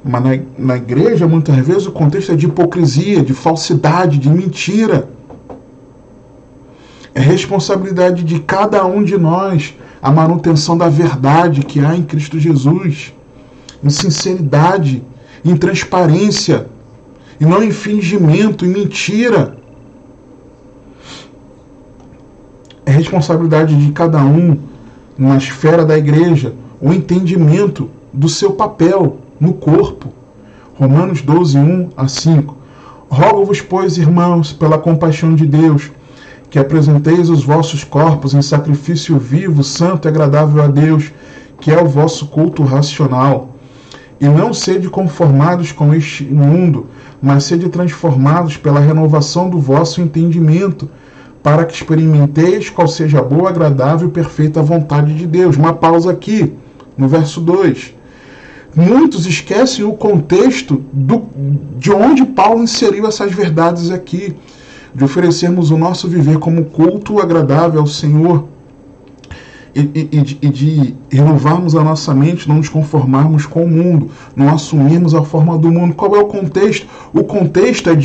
Mas na igreja, muitas vezes, o contexto é de hipocrisia, de falsidade, de mentira. É responsabilidade de cada um de nós a manutenção da verdade que há em Cristo Jesus, em sinceridade, em transparência, e não em fingimento, em mentira. É responsabilidade de cada um, na esfera da igreja, o entendimento do seu papel no corpo. Romanos 12, 1 a 5. Rogo-vos, pois, irmãos, pela compaixão de Deus, que apresenteis os vossos corpos em sacrifício vivo, santo e agradável a Deus, que é o vosso culto racional. E não sede conformados com este mundo, mas sede transformados pela renovação do vosso entendimento, para que experimenteis qual seja a boa, agradável e perfeita vontade de Deus. Uma pausa aqui, no verso 2. Muitos esquecem o contexto de onde Paulo inseriu essas verdades aqui, de oferecermos o nosso viver como culto agradável ao Senhor, e de renovarmos a nossa mente, não nos conformarmos com o mundo, não assumirmos a forma do mundo. Qual é o contexto? O contexto é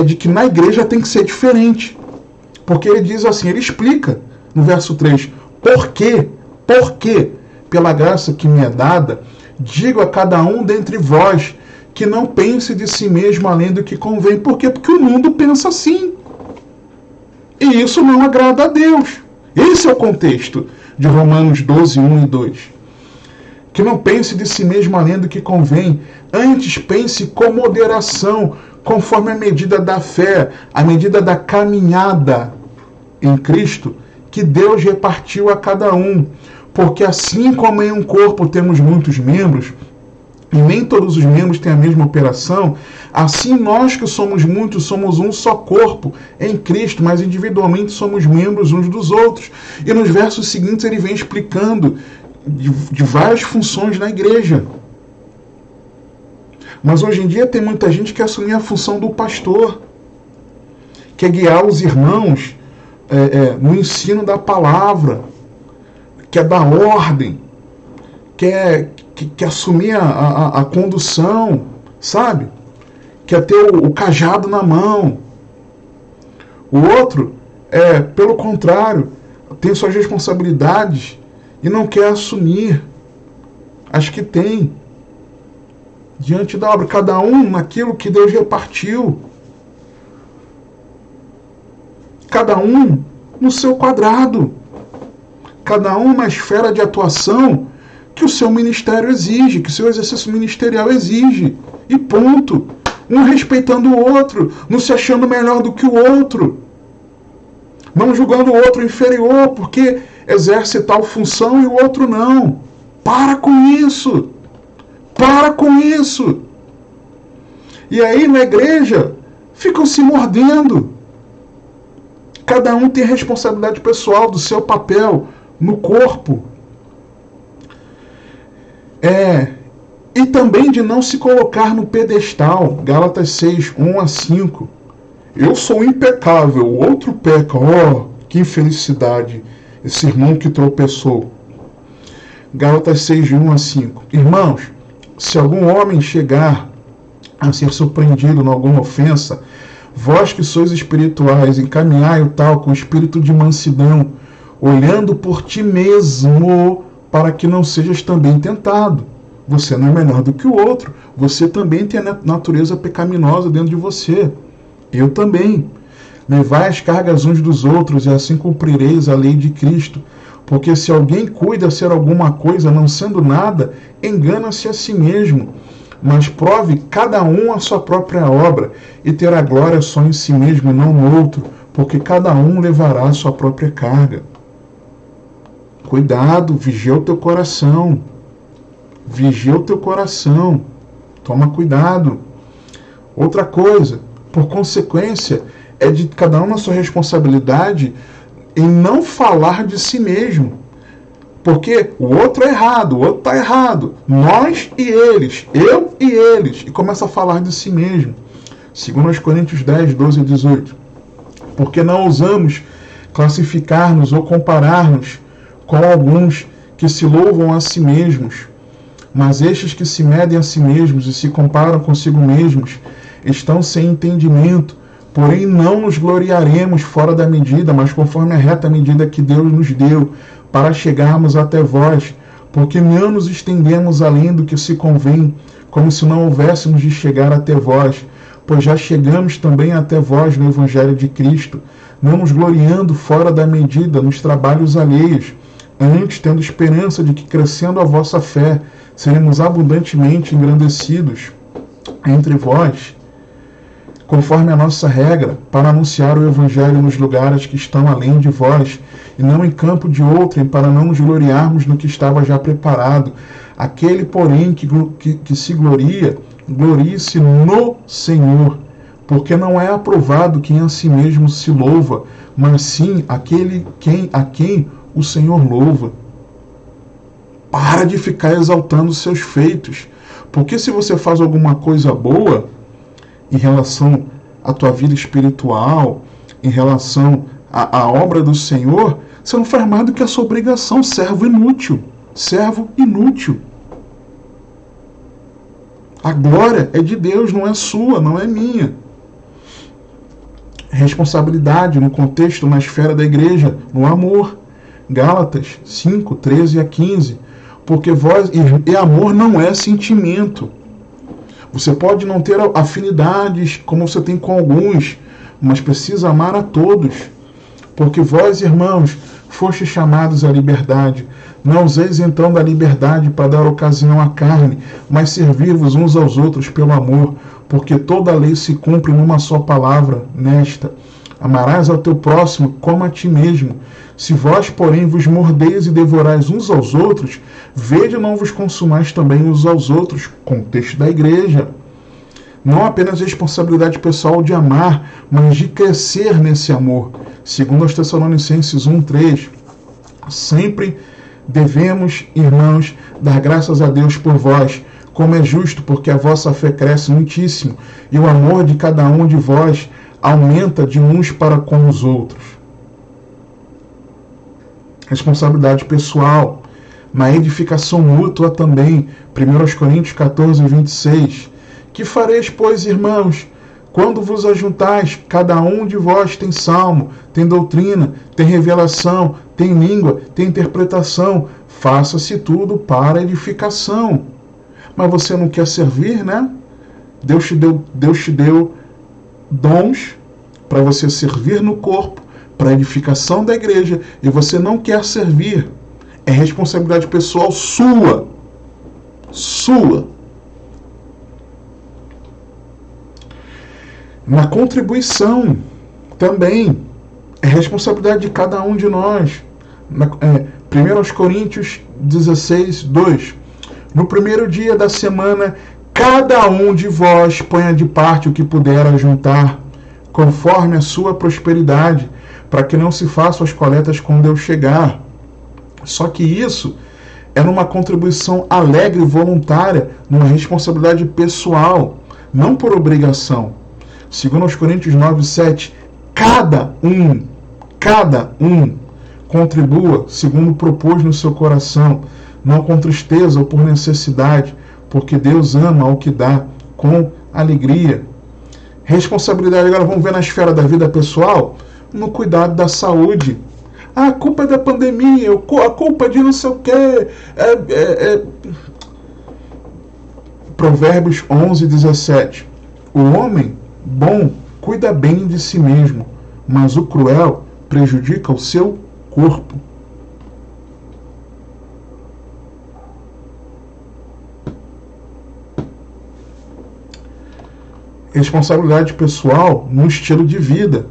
de que na igreja tem que ser diferente. Porque ele diz assim, ele explica no verso 3, por quê? Porque, pela graça que me é dada, digo a cada um dentre vós que não pense de si mesmo além do que convém. Por quê? Porque o mundo pensa assim. E isso não agrada a Deus. Esse é o contexto de Romanos 12, 1 e 2. Que não pense de si mesmo além do que convém, antes pense com moderação, conforme a medida da fé, a medida da caminhada em Cristo, que Deus repartiu a cada um. Porque assim como em um corpo temos muitos membros, e nem todos os membros têm a mesma operação, assim nós que somos muitos somos um só corpo em Cristo, mas individualmente somos membros uns dos outros. E nos versos seguintes ele vem explicando de várias funções na igreja. Mas hoje em dia tem muita gente que assumir a função do pastor, quer guiar os irmãos no ensino da palavra, quer dar ordem, quer assumir a condução, sabe? Quer ter o cajado na mão. O outro, pelo contrário, tem suas responsabilidades e não quer assumir as que tem diante da obra, cada um naquilo que Deus repartiu. Cada um no seu quadrado. Cada um na esfera de atuação que o seu ministério exige, que o seu exercício ministerial exige. E ponto. Um respeitando o outro, não se achando melhor do que o outro. Não julgando o outro inferior porque exerce tal função e o outro não. Para com isso. Para com isso. E aí na igreja ficam se mordendo. Cada um tem responsabilidade pessoal do seu papel no corpo. E também de não se colocar no pedestal. Gálatas 6, 1 a 5. Eu sou impecável, o outro peca. Oh, que infelicidade. Esse irmão que tropeçou. Gálatas 6, de 1 a 5. Irmãos, se algum homem chegar a ser surpreendido em alguma ofensa, vós que sois espirituais, encaminhai o tal com espírito de mansidão, olhando por ti mesmo, para que não sejas também tentado. Você não é melhor do que o outro. Você também tem a natureza pecaminosa dentro de você. Eu também. Levai as cargas uns dos outros, e assim cumprireis a lei de Cristo. Porque se alguém cuida ser alguma coisa, não sendo nada, engana-se a si mesmo. Mas prove cada um a sua própria obra, e terá glória só em si mesmo e não no outro, porque cada um levará a sua própria carga. Cuidado, vigia o teu coração. Vigia o teu coração. Toma cuidado. Outra coisa, por consequência, é de cada um na sua responsabilidade em não falar de si mesmo. Porque o outro é errado, o outro está errado. Nós e eles, eu e eles. E começa a falar de si mesmo. 2 Coríntios 10, 12 e 18. Porque não ousamos classificar-nos ou comparar-nos com alguns que se louvam a si mesmos. Mas estes que se medem a si mesmos e se comparam consigo mesmos estão sem entendimento. Porém não nos gloriaremos fora da medida, mas conforme a reta medida que Deus nos deu, para chegarmos até vós, porque não nos estendemos além do que se convém, como se não houvéssemos de chegar até vós, pois já chegamos também até vós no Evangelho de Cristo, não nos gloriando fora da medida nos trabalhos alheios, antes tendo esperança de que, crescendo a vossa fé, seremos abundantemente engrandecidos entre vós, conforme a nossa regra, para anunciar o Evangelho nos lugares que estão além de vós, e não em campo de outrem, para não nos gloriarmos no que estava já preparado. Aquele, porém, que se gloria, glorie-se no Senhor, porque não é aprovado quem a si mesmo se louva, mas sim a quem o Senhor louva. Para de ficar exaltando os seus feitos, porque se você faz alguma coisa boa em relação à tua vida espiritual, em relação à obra do Senhor, você não faz mais do que a sua obrigação, servo inútil. Servo inútil. A glória é de Deus, não é sua, não é minha. Responsabilidade no contexto, na esfera da igreja, no amor. Gálatas 5, 13 a 15. Porque amor não é sentimento. Você pode não ter afinidades como você tem com alguns, mas precisa amar a todos. Porque vós, irmãos, fostes chamados à liberdade. Não useis então da liberdade para dar ocasião à carne, mas servir-vos uns aos outros pelo amor, porque toda a lei se cumpre numa só palavra, nesta: Amarás ao teu próximo como a ti mesmo. Se vós, porém, vos mordeis e devorais uns aos outros, vede não vos consumais também uns aos outros. Contexto da igreja. Não apenas responsabilidade pessoal de amar, mas de crescer nesse amor. Segundo aos Tessalonicenses 1:3, sempre devemos, irmãos, dar graças a Deus por vós, como é justo, porque a vossa fé cresce muitíssimo, e o amor de cada um de vós aumenta de uns para com os outros. Responsabilidade pessoal, na edificação mútua também. 1 Coríntios 14:26. Que fareis, pois, irmãos, quando vos ajuntais? Cada um de vós tem salmo, tem doutrina, tem revelação, tem língua, tem interpretação. Faça-se tudo para edificação. Mas você não quer servir, né? Deus te deu dons para você servir no corpo, para a edificação da igreja, e você não quer servir. É responsabilidade pessoal sua. Sua. Na contribuição também é responsabilidade de cada um de nós. 1 Coríntios 16:2. No primeiro dia da semana, cada um de vós ponha de parte o que puder ajuntar, conforme a sua prosperidade, para que não se façam as coletas quando eu chegar. Só que isso é numa contribuição alegre e voluntária, numa responsabilidade pessoal, não por obrigação. Segundo aos Coríntios 9:7, cada um contribua segundo propôs no seu coração, não com tristeza ou por necessidade, porque Deus ama ao que dá com alegria. Responsabilidade, agora vamos ver na esfera da vida pessoal, no cuidado da saúde. A culpa é da pandemia, a culpa é de não sei o quê. Provérbios 11:17. O homem bom cuida bem de si mesmo, mas o cruel prejudica o seu corpo. Responsabilidade pessoal no estilo de vida.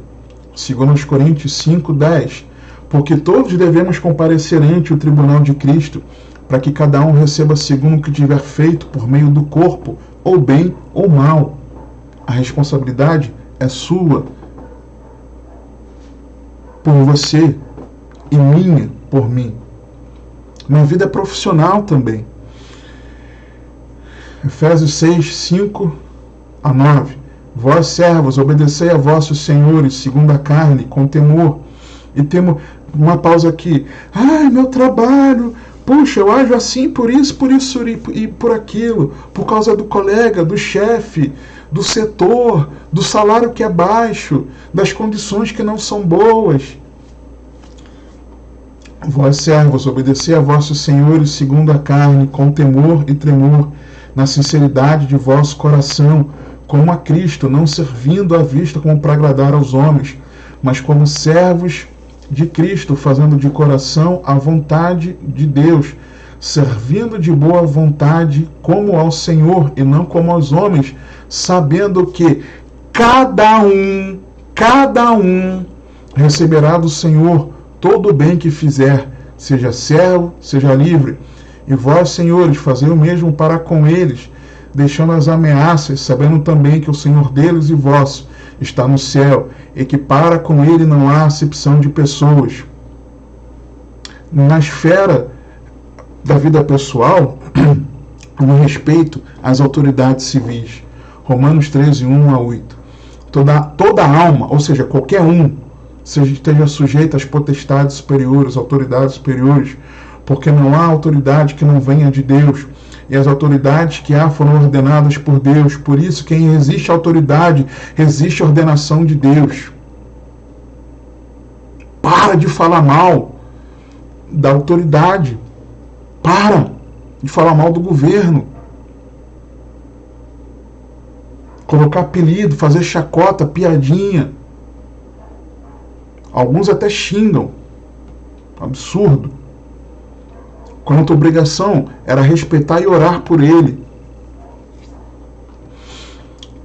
Segundo os Coríntios 5:10. Porque todos devemos comparecer ante o tribunal de Cristo, para que cada um receba segundo o que tiver feito por meio do corpo, ou bem ou mal. A responsabilidade é sua, por você, e minha, por mim. Na vida profissional também. Efésios 6:5-9. Vós, servos, obedecei a vossos senhores, segundo a carne, com temor. E temos uma pausa aqui. Ai, meu trabalho. Puxa, eu ajo assim por isso e por aquilo. Por causa do colega, do chefe, do setor, do salário que é baixo, das condições que não são boas. Vós, servos, obedecei a vossos senhores segundo a carne, com temor e tremor, na sinceridade de vosso coração, como a Cristo, não servindo à vista como para agradar aos homens, mas como servos de Cristo, fazendo de coração a vontade de Deus, servindo de boa vontade como ao Senhor e não como aos homens, sabendo que cada um receberá do Senhor todo o bem que fizer, seja servo, seja livre. E vós, senhores, fazei o mesmo para com eles, deixando as ameaças, sabendo também que o Senhor deles e vosso está no céu, e que para com ele não há acepção de pessoas. Na esfera da vida pessoal, no respeito às autoridades civis. Romanos 13:1-8. Toda alma, ou seja, qualquer um, esteja sujeito às potestades superiores, autoridades superiores, porque não há autoridade que não venha de Deus, e as autoridades que há foram ordenadas por Deus. Por isso, quem resiste à autoridade, resiste à ordenação de Deus. Para de falar mal da autoridade. Para de falar mal do governo. Colocar apelido, fazer chacota, piadinha. Alguns até xingam. Absurdo. Quando a obrigação era respeitar e orar por ele.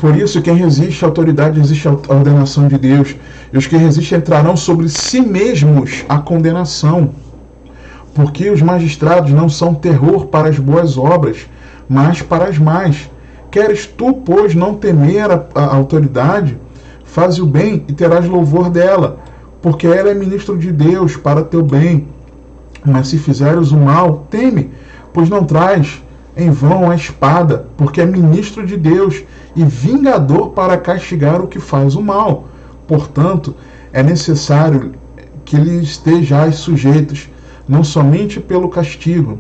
Por isso, quem resiste à autoridade resiste à ordenação de Deus. E os que resistem entrarão sobre si mesmos a condenação. Porque os magistrados não são terror para as boas obras, mas para as más. Queres tu, pois, não temer a autoridade? Faze o bem e terás louvor dela, porque ela é ministro de Deus para teu bem. Mas se fizeres o mal, teme, pois não traz em vão a espada, porque é ministro de Deus e vingador para castigar o que faz o mal. Portanto, é necessário que lhe estejais sujeitos, não somente pelo castigo,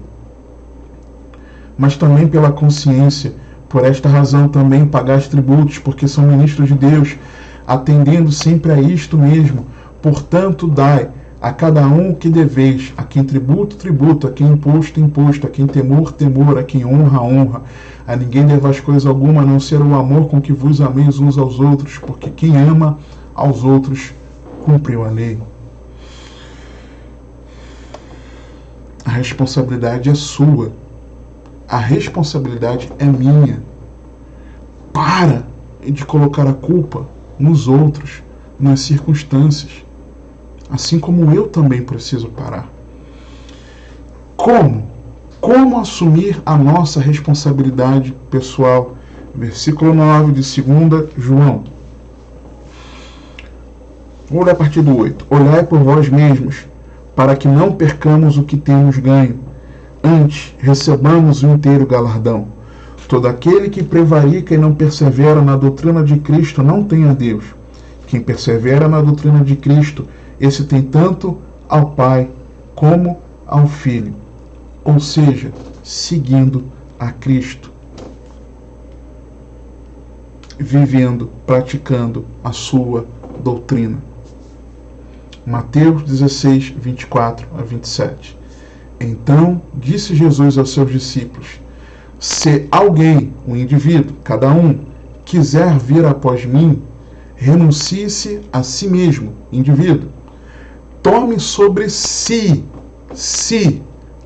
mas também pela consciência. Por esta razão também pagais tributos, porque são ministros de Deus, atendendo sempre a isto mesmo. Portanto, dai a cada um o que deveis, a quem tributo, tributo, a quem imposto, imposto, a quem temor, temor, a quem honra, honra. A ninguém devais coisa alguma, a não ser o amor com que vos ameis uns aos outros, porque quem ama aos outros cumpriu a lei. A responsabilidade é sua. A responsabilidade é minha. Para de colocar a culpa nos outros, nas circunstâncias. Assim como eu também preciso parar. Como? Como assumir a nossa responsabilidade pessoal? Versículo 9 de 2 João. Vou ler a partir do 8. Olhai por vós mesmos, para que não percamos o que temos ganho. Antes, recebamos o inteiro galardão. Todo aquele que prevarica e não persevera na doutrina de Cristo não tem a Deus. Quem persevera na doutrina de Cristo, esse tem tanto ao Pai como ao Filho. Ou seja, seguindo a Cristo. Vivendo, praticando a sua doutrina. Mateus 16, 24 a 27. Então disse Jesus aos seus discípulos: se alguém, um indivíduo, cada um, quiser vir após mim, renuncie-se a si mesmo, indivíduo. Tome sobre si,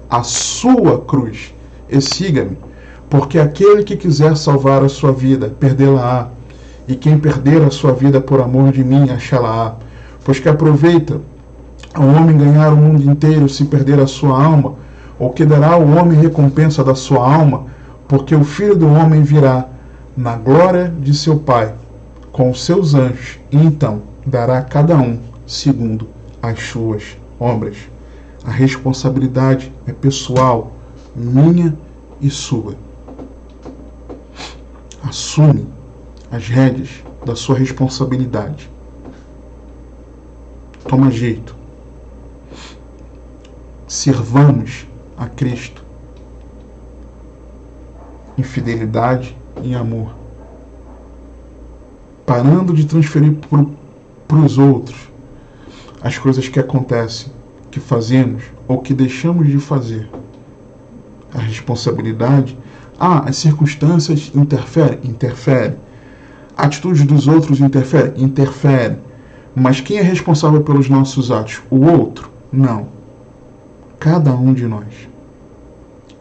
a sua cruz e siga-me. Porque aquele que quiser salvar a sua vida, perdê-la-á. E quem perder a sua vida por amor de mim, achá-la-á. Pois que aproveita ao homem ganhar o mundo inteiro se perder a sua alma, ou que dará ao homem recompensa da sua alma, porque o Filho do Homem virá na glória de seu Pai, com os seus anjos, e então dará a cada um segundo as suas obras. A responsabilidade é pessoal, minha e sua. Assume as rédeas da sua responsabilidade. Toma jeito. Servamos a Cristo em fidelidade e em amor. Parando de transferir para os outros as coisas que acontecem, que fazemos ou que deixamos de fazer. A responsabilidade, as circunstâncias interferem. A atitude dos outros interfere. Mas quem é responsável pelos nossos atos? O outro? Não. Cada um de nós.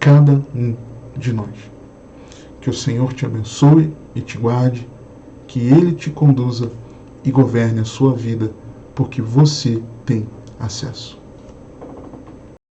Cada um de nós. Que o Senhor te abençoe e te guarde, que Ele te conduza e governe a sua vida, porque você tem acesso.